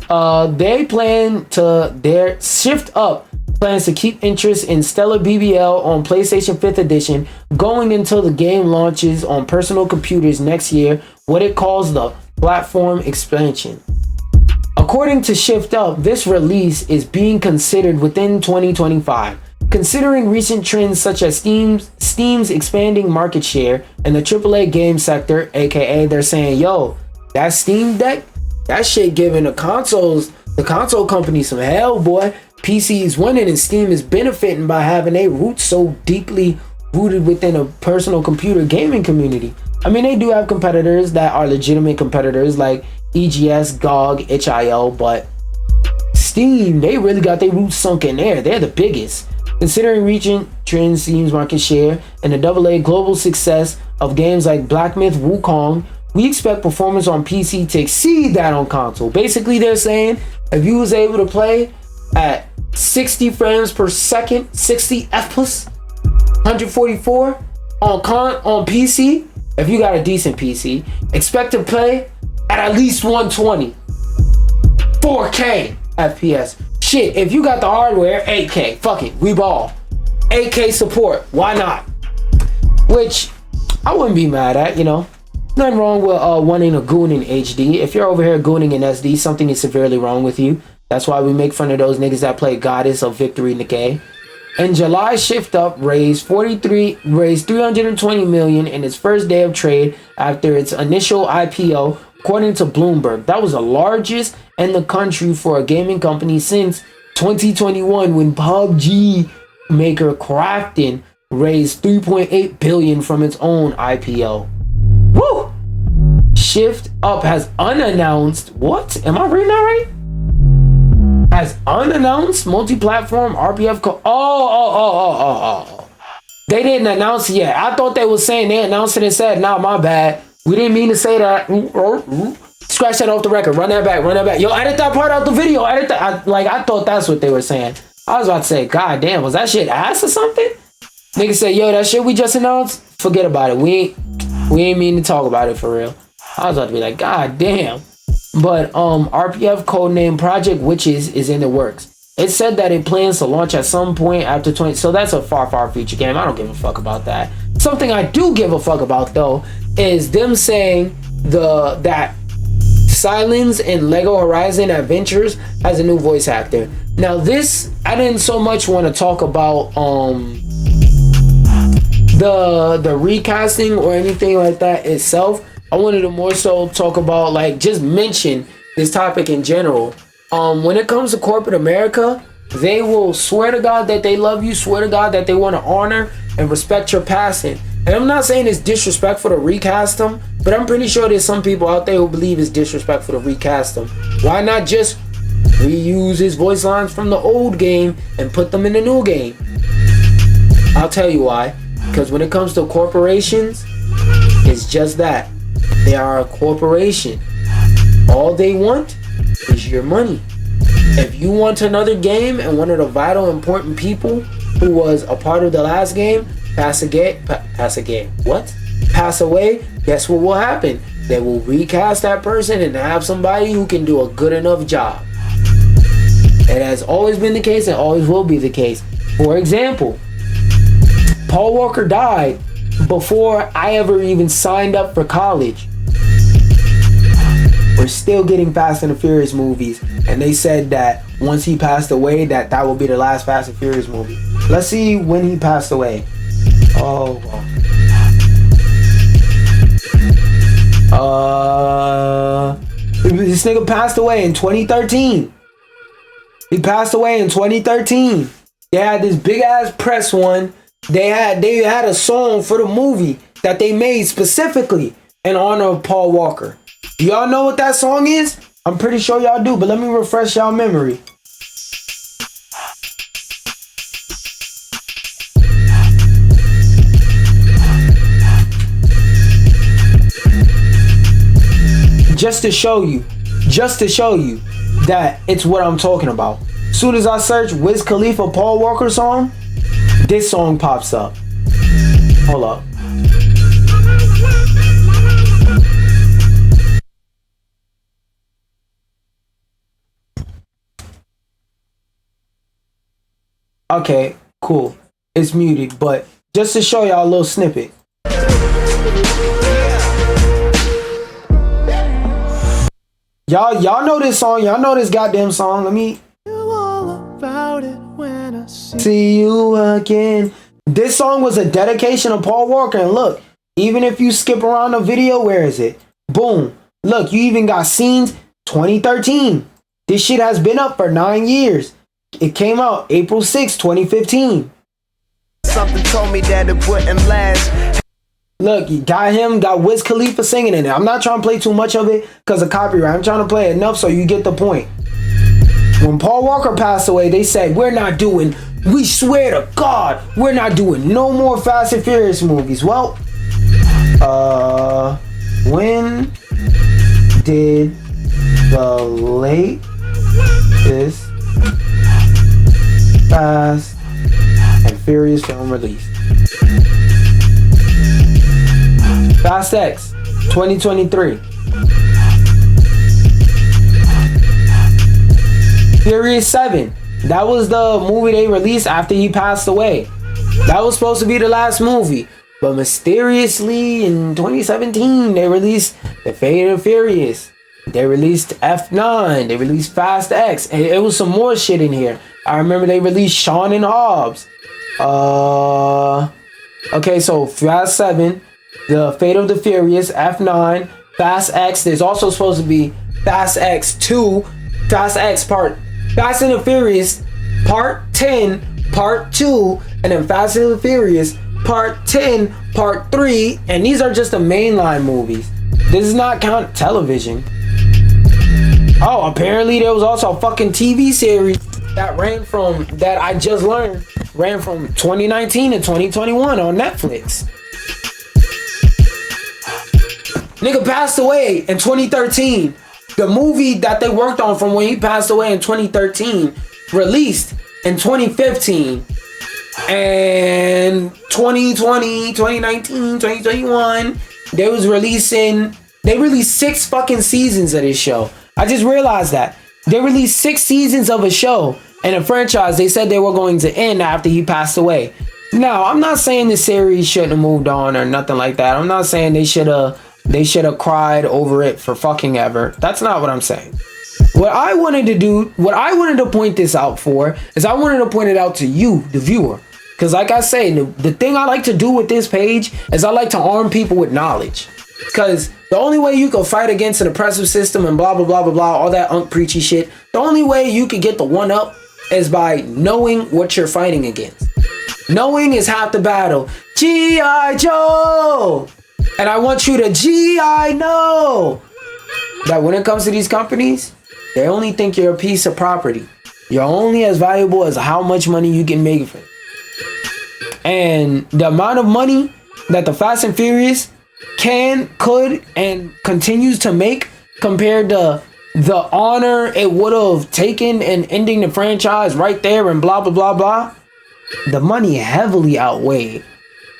Their Shift Up plans to keep interest in Stellar BBL on PlayStation 5th Edition going until the game launches on personal computers next year, what it calls the platform expansion. According to Shift Up, this release is being considered within 2025. Considering recent trends such as Steam's expanding market share in the AAA game sector, aka they're saying, yo, that Steam Deck, that shit giving the console company some hell, boy. PC is winning and Steam is benefiting by having their roots so deeply rooted within a personal computer gaming community. I mean, they do have competitors that are legitimate competitors like EGS, GOG, HIL, but Steam, they really got their roots sunk in there. They're the biggest. Considering reaching trend Steam's market share and the AA global success of games like Black Myth Wukong, we expect performance on PC to exceed that on console. Basically, they're saying if you was able to play at 60 frames per second, 60 FPS, 144 on PC, if you got a decent PC, expect to play at least 120, 4K FPS. Shit, if you got the hardware, 8K. Fuck it, we ball. 8K support, why not? Which I wouldn't be mad at, you know. Nothing wrong with wanting a goon in HD. If you're over here gooning in SD, something is severely wrong with you. That's why we make fun of those niggas that play Goddess of Victory in the K. In July, Shift Up raised 320 million in its first day of trade after its initial IPO, according to Bloomberg. That was the largest in the country for a gaming company since 2021, when PUBG maker Krafton raised 3.8 billion from its own IPO. Woo! Shift Up has unannounced, what? Am I reading that right? Has unannounced multi-platform RPF They didn't announce it yet. I thought they were saying they announced it and said, nah, my bad. We didn't mean to say that. Scratch that off the record. Run that back. Yo, edit that part out the video. Edit that. I thought that's what they were saying. I was about to say, god damn, was that shit ass or something? Nigga said, yo, that shit we just announced, forget about it. We ain't mean to talk about it for real. I was about to be like, god damn. But RPF codename Project Witches is in the works. It said that it plans to launch at some point after 20. So that's a far future game. I don't give a fuck about that. Something I do give a fuck about though is them saying that Silence in Lego Horizon Adventures has a new voice actor. Now this, I didn't so much want to talk about the recasting or anything like that itself. I wanted to more so talk about, like, just mention this topic in general. When it comes to corporate America, they will swear to God that they love you, swear to God that they want to honor and respect your passing. And I'm not saying it's disrespectful to recast them, but I'm pretty sure there's some people out there who believe it's disrespectful to recast them. Why not just reuse his voice lines from the old game and put them in the new game? I'll tell you why. Because when it comes to corporations, it's just that. They are a corporation. All they want is your money. If you want another game and one of the vital important people who was a part of the last game pass away, guess what will happen? They will recast that person and have somebody who can do a good enough job. It has always been the case and always will be the case. For example, Paul Walker died before I ever even signed up for college. We're still getting Fast and the Furious movies, and they said that once he passed away, that will be the last Fast and Furious movie. Let's see when he passed away. This nigga passed away in 2013. He passed away in 2013. They had this big ass press one. They had a song for the movie that they made specifically in honor of Paul Walker. Do y'all know what that song is? I'm pretty sure y'all do, but let me refresh y'all memory. Just to show you that it's what I'm talking about. As soon as I search Wiz Khalifa Paul Walker song, this song pops up. Hold up. Okay, cool. It's muted, but just to show y'all a little snippet. Y'all know this song. Y'all know this goddamn song. Let me see you again. This song was a dedication of Paul Walker. And look, even if you skip around the video, where is it? Boom. Look, you even got scenes 2013. This shit has been up for 9 years. It came out April 6, 2015. Something told me that it wouldn't last. Look, you got Wiz Khalifa singing in it. I'm not trying to play too much of it because of copyright. I'm trying to play enough so you get the point. When Paul Walker passed away, they said, we swear to God, we're not doing no more Fast and Furious movies. Well, when did the latest Fast and Furious film release? Fast X 2023. Furious 7. That was the movie they released after he passed away. That was supposed to be the last movie. But mysteriously in 2017, they released The Fate of the Furious. They released F9. They released Fast X. And it was some more shit in here. I remember they released Shaun and Hobbs. Okay, so Fast 7, The Fate of the Furious, F9, Fast X. There's also supposed to be Fast X 2, Fast and the Furious Part 10, Part 2, and then Fast and the Furious Part 10, Part 3, and these are just the mainline movies. This does not count television. Oh, apparently there was also a fucking TV series that ran from 2019 to 2021 on Netflix. Nigga passed away in 2013. The movie that they worked on from when he passed away in 2013 released in 2015. And 2020, 2019, 2021, they released 6 fucking seasons of this show. I just realized that. They released 6 seasons of a show and a franchise they said they were going to end after he passed away. Now, I'm not saying the series shouldn't have moved on or nothing like that. I'm not saying they should have cried over it for fucking ever. That's not what I'm saying. What I wanted to point this out for is I wanted to point it out to you, the viewer. Because like I say, the thing I like to do with this page is I like to arm people with knowledge. Because the only way you can fight against an oppressive system and blah, blah, blah, blah, blah, all that preachy shit, the only way you could get the one up is by knowing what you're fighting against. Knowing is half the battle. G.I. Joe! And I want you to G.I. know that when it comes to these companies, they only think you're a piece of property. You're only as valuable as how much money you can make for it. And the amount of money that the Fast and Furious could, and continues to make compared to the honor it would have taken in ending the franchise right there and blah, blah, blah, blah. The money heavily outweighed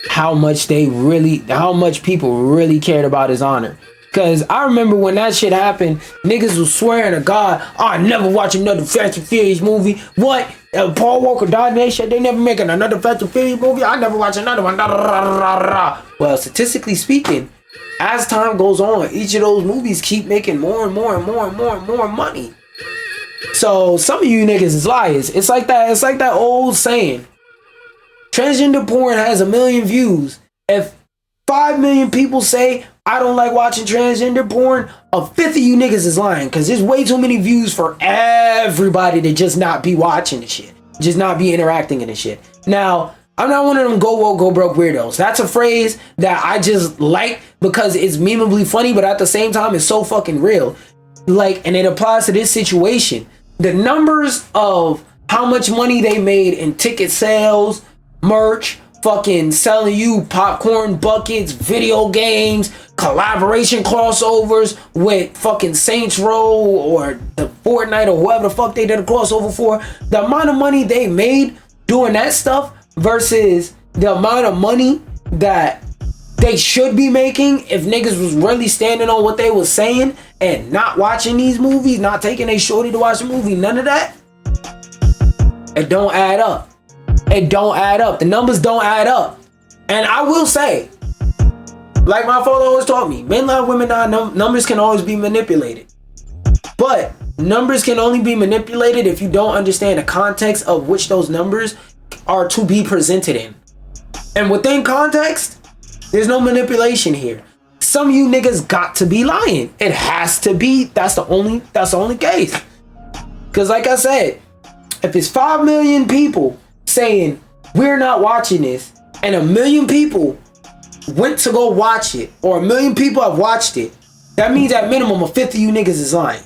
how much people really cared about his honor. Because I remember when that shit happened, niggas was swearing to God, I never watch another Fast and Furious movie. What? Paul Walker died and they shit, they never making another Fast and Furious movie. I never watch another one. Well, statistically speaking, as time goes on, each of those movies keep making more and more and more and more and more money. So some of you niggas is liars. It's like that old saying. Transgender porn has 1 million views. If 5 million people say I don't like watching transgender porn, a fifth of you niggas is lying, because there's way too many views for everybody to just not be watching the shit, just not be interacting in the shit. Now, I'm not one of them go woke, go broke weirdos. That's a phrase that I just like because it's memeably funny, but at the same time, it's so fucking real. Like, and it applies to this situation. The numbers of how much money they made in ticket sales, merch, fucking selling you popcorn buckets, video games, collaboration crossovers with fucking Saints Row or the Fortnite or whoever the fuck they did a crossover for. The amount of money they made doing that stuff versus the amount of money that they should be making if niggas was really standing on what they was saying and not watching these movies, not taking a shorty to watch a movie, none of that. It don't add up. It don't add up. The numbers don't add up. And I will say, like my father always taught me, men lie, women lie, numbers can always be manipulated. But numbers can only be manipulated if you don't understand the context of which those numbers are to be presented in. And within context, there's no manipulation here. Some of you niggas got to be lying. It has to be. That's the only case. Because like I said, if it's 5 million people saying we're not watching this, and 1 million people went to go watch it, or 1 million people have watched it, that means at minimum a fifth of you niggas is lying.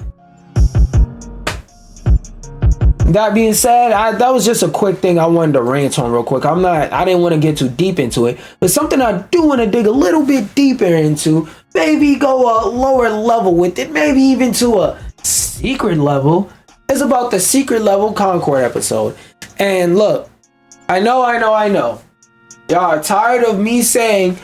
That being said, that was just a quick thing I wanted to rant on real quick. I didn't want to get too deep into it, but something I do want to dig a little bit deeper into, maybe go a lower level with it, maybe even to a secret level, is about the secret level Concord episode. And look, I know. Y'all are tired of me saying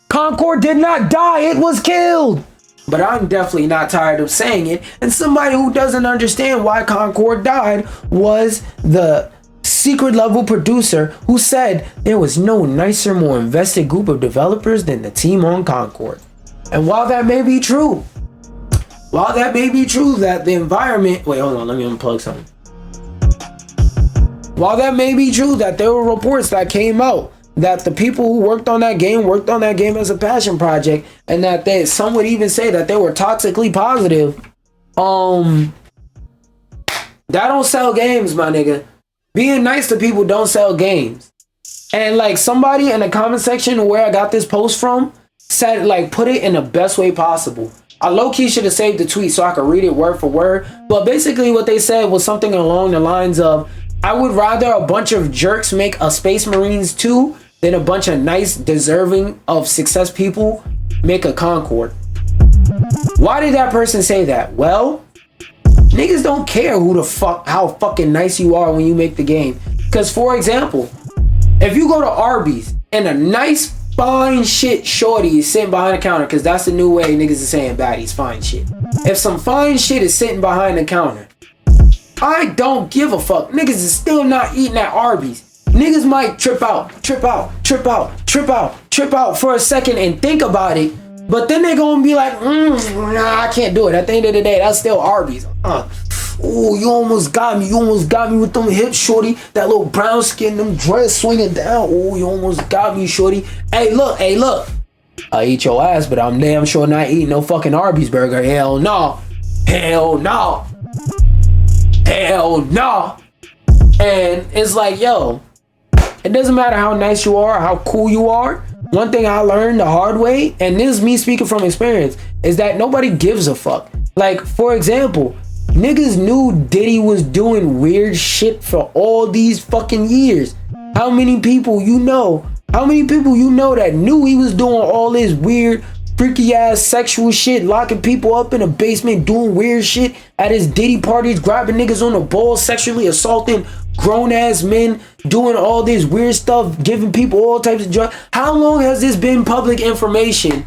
Concord did not die, it was killed. But I'm definitely not tired of saying it. And somebody who doesn't understand why Concord died was the secret level producer who said there was no nicer, more invested group of developers than the team on Concord. And while that may be true, that the environment... Wait, hold on, let me unplug something. While that may be true that there were reports that came out that the people who worked on that game as a passion project, and that some would even say that they were toxically positive, that don't sell games, my nigga. Being nice to people don't sell games. And like somebody in the comment section where I got this post from said, like, put it in the best way possible. I low-key should have saved the tweet so I could read it word for word, but basically what they said was something along the lines of, I would rather a bunch of jerks make a Space Marines 2 than a bunch of nice, deserving of success people make a Concord. Why did that person say that? Well, niggas don't care how fucking nice you are when you make the game. Because, for example, if you go to Arby's and a nice fine shit shorty is sitting behind the counter, because that's the new way niggas is saying baddies, fine shit. If some fine shit is sitting behind the counter, I don't give a fuck. Niggas is still not eating at Arby's. Niggas might trip out for a second and think about it, but then they gonna be like, nah, I can't do it. At the end of the day, that's still Arby's. Oh, you almost got me. You almost got me with them hips, shorty. That little brown skin, them dress swinging down. Oh, you almost got me, shorty. Hey, look. I eat your ass, but I'm damn sure not eating no fucking Arby's burger. Hell no. And it's like, yo, it doesn't matter how nice you are, how cool you are. One thing I learned the hard way, and this is me speaking from experience, is that nobody gives a fuck. Like, for example, niggas knew Diddy was doing weird shit for all these fucking years. How many people you know that knew he was doing all this weird, freaky ass sexual shit, locking people up in a basement, doing weird shit at his Diddy parties, grabbing niggas on the balls, sexually assaulting grown ass men, doing all this weird stuff, giving people all types of drugs? How long has this been public information?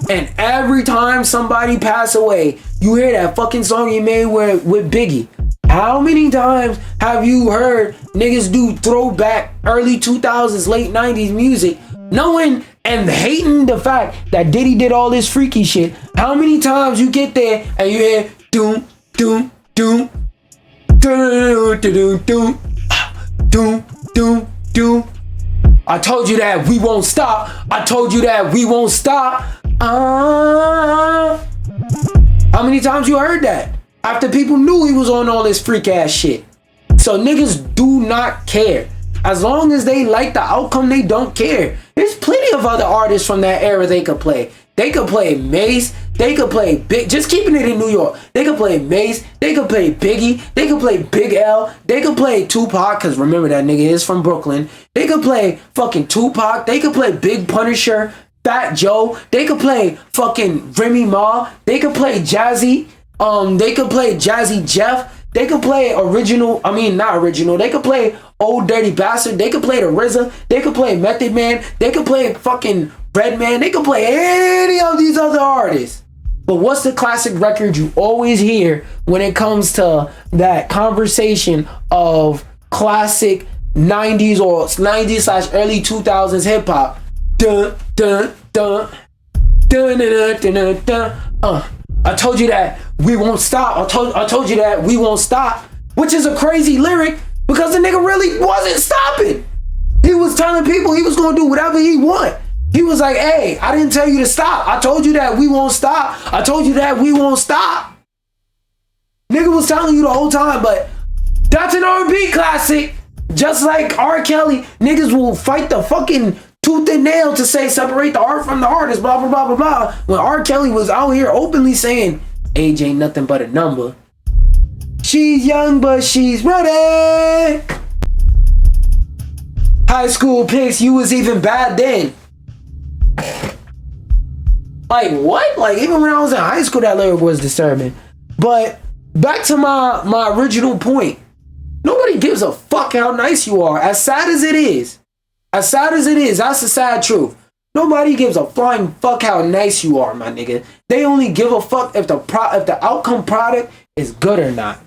And every time somebody pass away, you hear that fucking song he made with Biggie. How many times have you heard niggas do throwback early 2000s, late 90s music, knowing and hating the fact that Diddy did all this freaky shit? How many times you get there and you hear doom, doom, doom, doom, doom, doom, doom, doom, doom. I told you that we won't stop. I told you that we won't stop. How many times you heard that? After people knew he was on all this freak ass shit. So niggas do not care. As long as they like the outcome, they don't care. There's plenty of other artists from that era they could play. They could play Mace. They could play Big. Just keeping it in New York. They could play Mace. They could play Biggie. They could play Big L. They could play Tupac, because remember that nigga is from Brooklyn. They could play fucking Tupac. They could play Big Punisher, Fat Joe. They could play fucking Remy Ma. They could play Jazzy. They could play Jazzy Jeff. They could play not original. They could play Old Dirty Bastard. They could play the RZA. They could play Method Man. They could play fucking Redman. They could play any of these other artists. But what's the classic record you always hear when it comes to that conversation of classic 90s or 90s / early 2000s hip hop? Dun dun dun dun dun dun dun. I told you that we won't stop. I told you that we won't stop, which is a crazy lyric because the nigga really wasn't stopping. He was telling people he was gonna do whatever he want. He was like, hey, I didn't tell you to stop. I told you that we won't stop. I told you that we won't stop. Nigga was telling you the whole time, but that's an R&B classic. Just like R. Kelly, niggas will fight the fucking tooth and nail to say separate the art from the artist, blah, blah, blah, blah, blah. When R. Kelly was out here openly saying, age ain't nothing but a number. She's young, but she's ready. High school pics, you was even bad then. Like, what? Like, even when I was in high school, that lyric was disturbing. But back to my original point. Nobody gives a fuck how nice you are. As sad as it is, that's the sad truth. Nobody gives a flying fuck how nice you are, my nigga. They only give a fuck if the outcome product is good or not.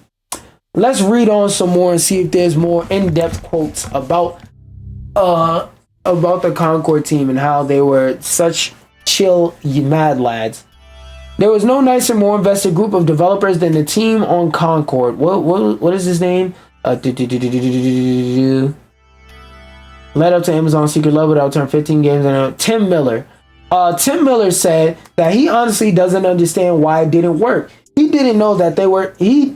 Let's read on some more and see if there's more in-depth quotes about the Concord team and how they were such chill mad lads. There was no nicer, more invested group of developers than the team on Concord. What is his name? Led up to Amazon's secret level that will turn 15 games and Tim Miller. Tim Miller said that he honestly doesn't understand why it didn't work. He didn't know that he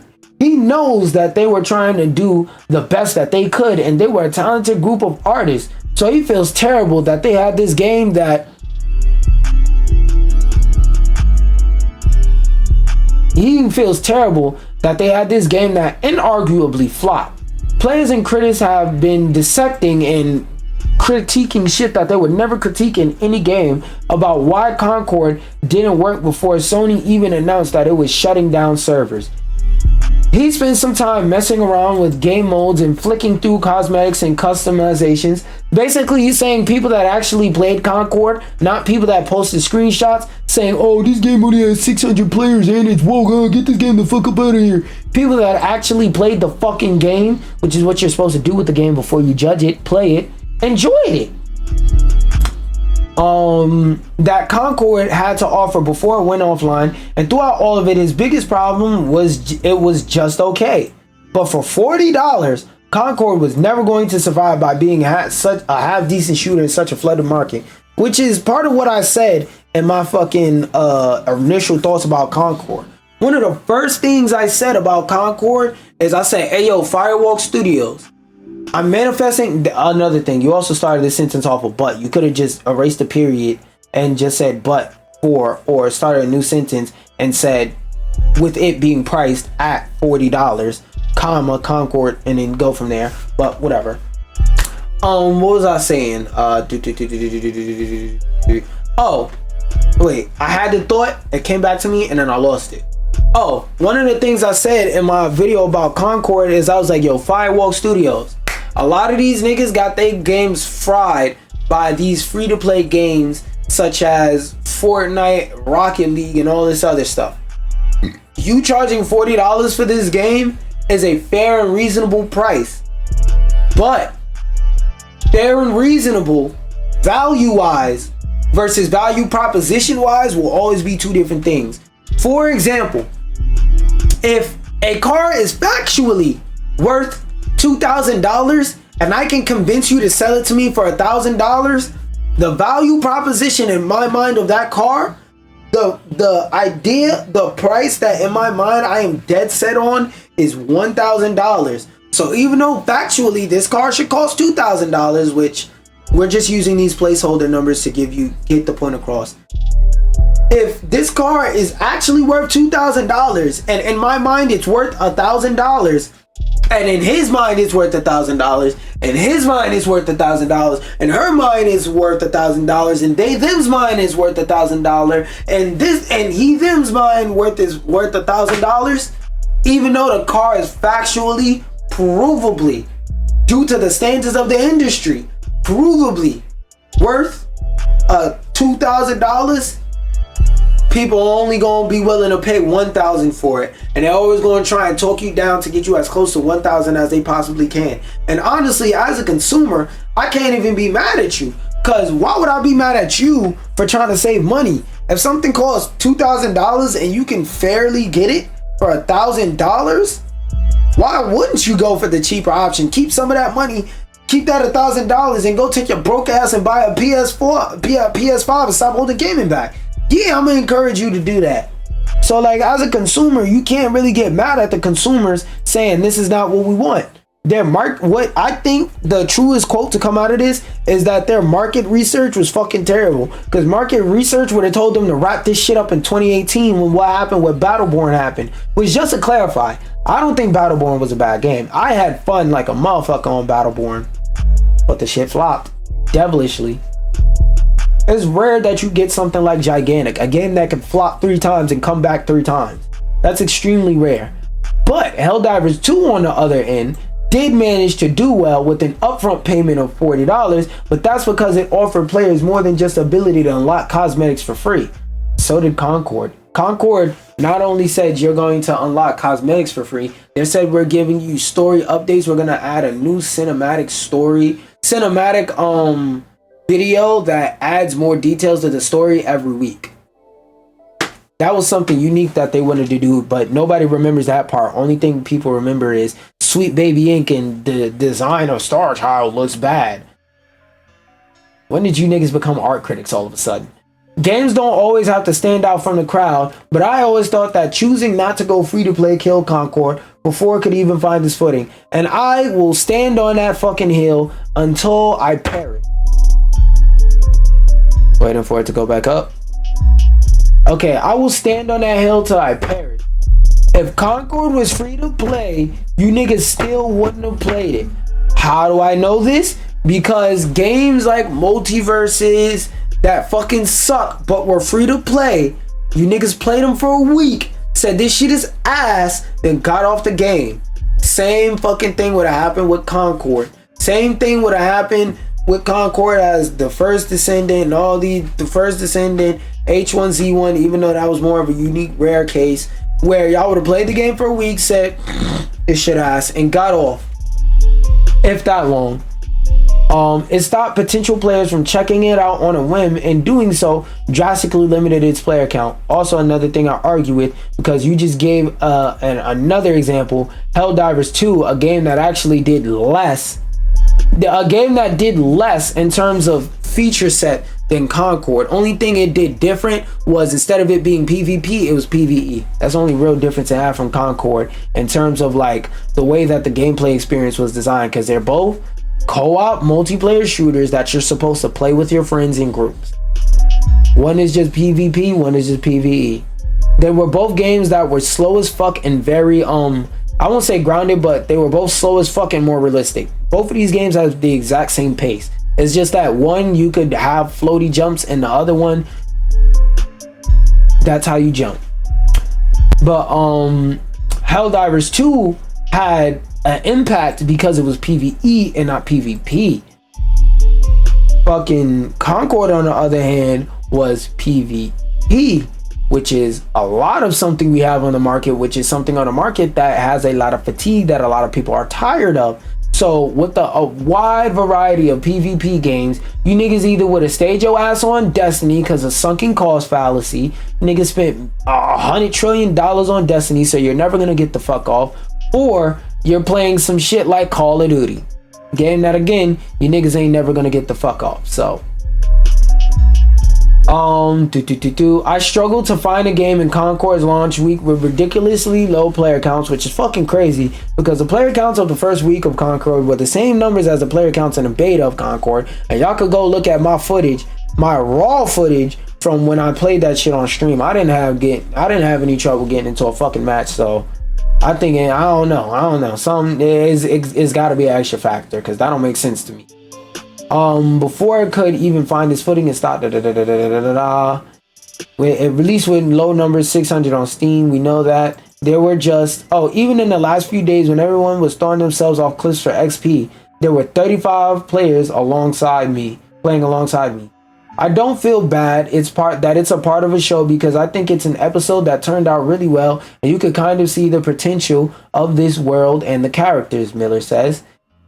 knows that they were trying to do the best that they could, and they were a talented group of artists. So he feels terrible that they had this game that inarguably flopped. Players and critics have been dissecting and critiquing shit that they would never critique in any game about why Concord didn't work before Sony even announced that it was shutting down servers. He spent some time messing around with game modes and flicking through cosmetics and customizations. Basically, he's saying people that actually played Concord, not people that posted screenshots saying, oh, this game only has 600 players and it's whoa, get this game the fuck up out of here. People that actually played the fucking game, which is what you're supposed to do with the game before you judge it, play it, enjoyed it. That Concord had to offer before it went offline, and throughout all of it, his biggest problem was it was just okay. But for $40, Concord was never going to survive by being such a half decent shooter in such a flooded market, which is part of what I said in my fucking initial thoughts about Concord. One of the first things I said about Concord is I said, hey yo, Firewalk Studios, I'm manifesting. Another thing, you also started this sentence off of but. You could have just erased the period and just said but for, or started a new sentence and said with it being priced at $40, comma, Concord, and then go from there. But whatever. What was I saying? Oh, wait, I had the thought, it came back to me, and then I lost it. Oh, one of the things I said in my video about Concord is I was like, yo, Firewalk Studios, a lot of these niggas got their games fried by these free-to-play games such as Fortnite, Rocket League, and all this other stuff. You charging $40 for this game is a fair and reasonable price. But fair and reasonable, value-wise versus value proposition-wise, will always be two different things. For example, if a car is factually worth $2,000 and I can convince you to sell it to me for $1,000, the value proposition in my mind of that car, the idea, the price that in my mind I am dead set on is $1,000. So even though factually this car should cost $2,000, which we're just using these placeholder numbers to get the point across. If this car is actually worth $2,000 and in my mind it's worth $1,000, and in his mind it's worth $1,000, and his mind is worth $1,000, and her mind is worth $1,000, and they them's mind is worth $1,000, and this and he them's mind worth $1,000, even though the car is factually, provably, due to the standards of the industry, provably worth $2,000, people are only gonna be willing to pay $1,000 for it, and they're always gonna try and talk you down to get you as close to $1,000 as they possibly can. And honestly, as a consumer, I can't even be mad at you, because why would I be mad at you for trying to save money? If something costs $2,000 and you can fairly get it for $1,000, why wouldn't you go for the cheaper option? Keep some of that money, keep that $1,000, and go take your broke ass and buy a PS5 and stop holding gaming back. Yeah, I'm gonna encourage you to do that. So like, as a consumer, you can't really get mad at the consumers saying this is not what we want. What I think the truest quote to come out of this is that their market research was fucking terrible, because market research would have told them to wrap this shit up in 2018 when what happened with Battleborn happened. Which, just to clarify, I don't think Battleborn was a bad game. I had fun like a motherfucker on Battleborn, but the shit flopped devilishly. It's rare that you get something like Gigantic, a game that can flop 3 times and come back 3 times. That's extremely rare. But Helldivers 2, on the other end, did manage to do well with an upfront payment of $40, but that's because it offered players more than just the ability to unlock cosmetics for free. So did Concord. Concord not only said you're going to unlock cosmetics for free, they said we're giving you story updates. We're going to add a new cinematic video that adds more details to the story every week. That was something unique that they wanted to do, but nobody remembers that part. Only thing people remember is Sweet Baby Ink and the design of Star Child looks bad. When did you niggas become art critics all of a sudden? Games don't always have to stand out from the crowd, but I always thought that choosing not to go free to play killed Concord before it could even find its footing. And I will stand on that fucking hill until I perish. Waiting for it to go back up. Okay, I will stand on that hill till I perish. If Concord was free to play, you niggas still wouldn't have played it. How do I know this? Because games like Multiverses that fucking suck but were free to play, you niggas played them for a week, said this shit is ass, then got off the game. Same fucking thing would have happened with Concord. Same thing would have happened with Concord as the first descendant and all the first descendant, H1Z1, even though that was more of a unique, rare case where y'all would have played the game for a week, said this shit ass, and got off. If that long. It stopped potential players from checking it out on a whim, and doing so drastically limited its player count. Also, another thing I argue with, because you just gave another example, Helldivers 2, a game that actually did less. A game that did less in terms of feature set than Concord. Only thing it did different was instead of it being PvP, it was PvE. That's the only real difference it had from Concord in terms of like the way that the gameplay experience was designed, because they're both co-op multiplayer shooters that you're supposed to play with your friends in groups. One is just PvP, one is just PvE. They were both games that were slow as fuck and very I won't say grounded, but they were both slow as fuck and more realistic. Both of these games have the exact same pace. It's just that one you could have floaty jumps, and the other one, that's how you jump. But Helldivers 2 had an impact because it was PvE and not PvP. Fucking Concord, on the other hand, was PvP, which is a lot of something we have on the market, which is something on the market that has a lot of fatigue that a lot of people are tired of. So with a wide variety of PvP games, you niggas either would have stayed your ass on Destiny because of sunken cost fallacy. Niggas spent $100 trillion on Destiny, so you're never gonna get the fuck off. Or you're playing some shit like Call of Duty. Game that, again, you niggas ain't never gonna get the fuck off. So I struggled to find a game in Concord's launch week with ridiculously low player counts, which is fucking crazy because the player counts of the first week of Concord were the same numbers as the player counts in the beta of Concord. And y'all could go look at my footage, my raw footage from when I played that shit on stream. I didn't have any trouble getting into a fucking match. So I think, I don't know. It's got to be an extra factor because that don't make sense to me. Before it could even find its footing, it stopped. It released with low numbers, 600 on Steam. We know that. There were just, even in the last few days when everyone was throwing themselves off cliffs for XP, there were 35 players playing alongside me. I don't feel bad it's a part of a show because I think it's an episode that turned out really well, and you could kind of see the potential of this world and the characters, Miller says.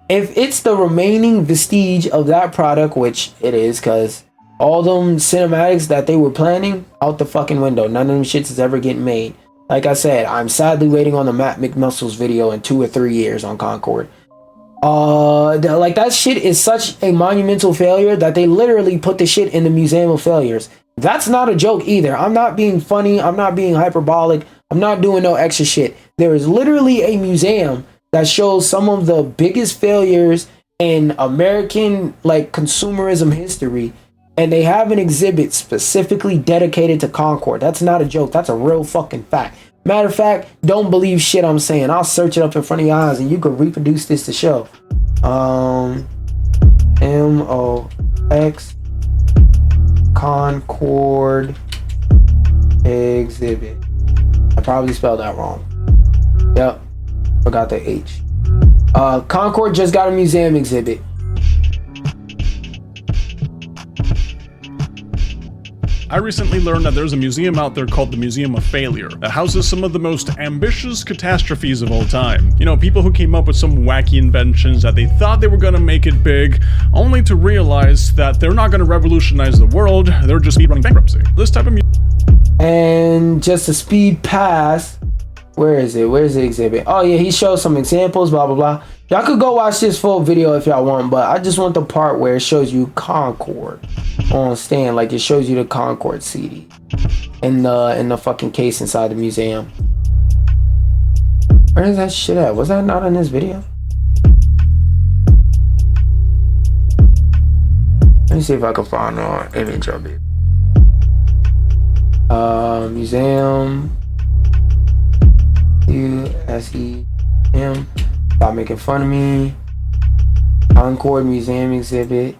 If it's the remaining vestige of that product, which it is, because all them cinematics that they were planning, out the fucking window. None of them shits is ever getting made. Like I said, I'm sadly waiting on the Matt McMuscles video in 2 or 3 years on Concord. Like that shit is such a monumental failure that they literally put the shit in the Museum of Failures. That's not a joke either. I'm not being funny. I'm not being hyperbolic. I'm not doing no extra shit. There is literally a museum that shows some of the biggest failures in American consumerism history, and they have an exhibit specifically dedicated to Concord. That's not a joke. That's a real fucking fact. Matter of fact, don't believe shit I'm saying. I'll search it up in front of your eyes and you can reproduce this to show. MOX Concord exhibit. I probably spelled that wrong. Yep. Forgot the H. Concord just got a museum exhibit. I recently learned that there's a museum out there called the Museum of Failure that houses some of the most ambitious catastrophes of all time. You know, people who came up with some wacky inventions that they thought they were gonna make it big, only to realize that they're not gonna revolutionize the world, they're just speedrunning bankruptcy. This type of And just a speed pass. Where is it? Where's the exhibit? Oh yeah, he shows some examples, blah blah blah. Y'all could go watch this full video if y'all want, but I just want the part where it shows you Concord on stand, like it shows you the Concord CD in the fucking case inside the museum. Where is that shit at? Was that not in this video? Let me see if I can find an image of it. Museum. USEM. Stop making fun of me. Concord Museum exhibit.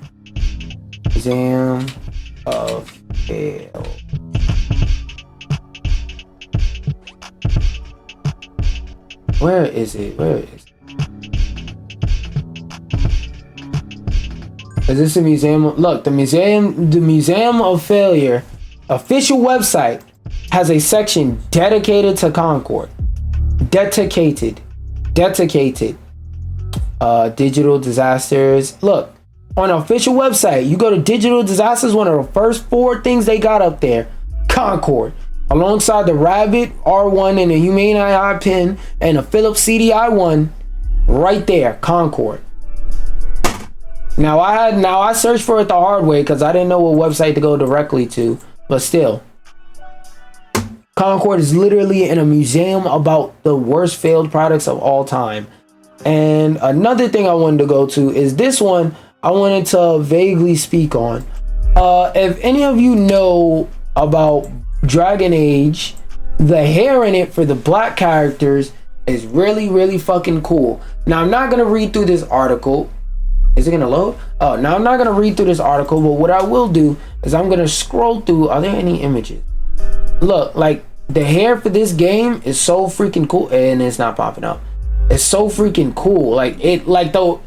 Museum of Fail. Where is it? Where is it? Is this a museum? Look, the Museum of Failure official website has a section dedicated to Concord. Dedicated. Digital disasters. Look, on the official website, you go to digital disasters, one of the first 4 things they got up there, Concord. Alongside the Rabbit R1 and the Humane II pin and the Philips CDI1, right there, Concord. Now I searched for it the hard way because I didn't know what website to go directly to, but still, Concord is literally in a museum about the worst failed products of all time. And another thing I wanted to go to is this one I wanted to vaguely speak on. If any of you know about Dragon Age, the hair in it for the black characters is really fucking cool. Now I'm not gonna read through this article. Is it gonna load? Oh, now I'm not gonna read through this article, but what I will do is I'm gonna scroll through. Are there any images? Look, like the hair for this game is so freaking cool, and it's not popping up. It's so freaking cool. Like it, like though.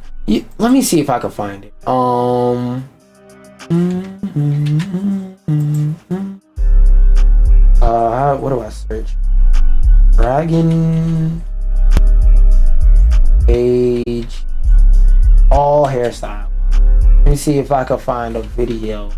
Let me see if I can find it. What do I search? Dragon Age all hairstyle. Let me see if I can find a video.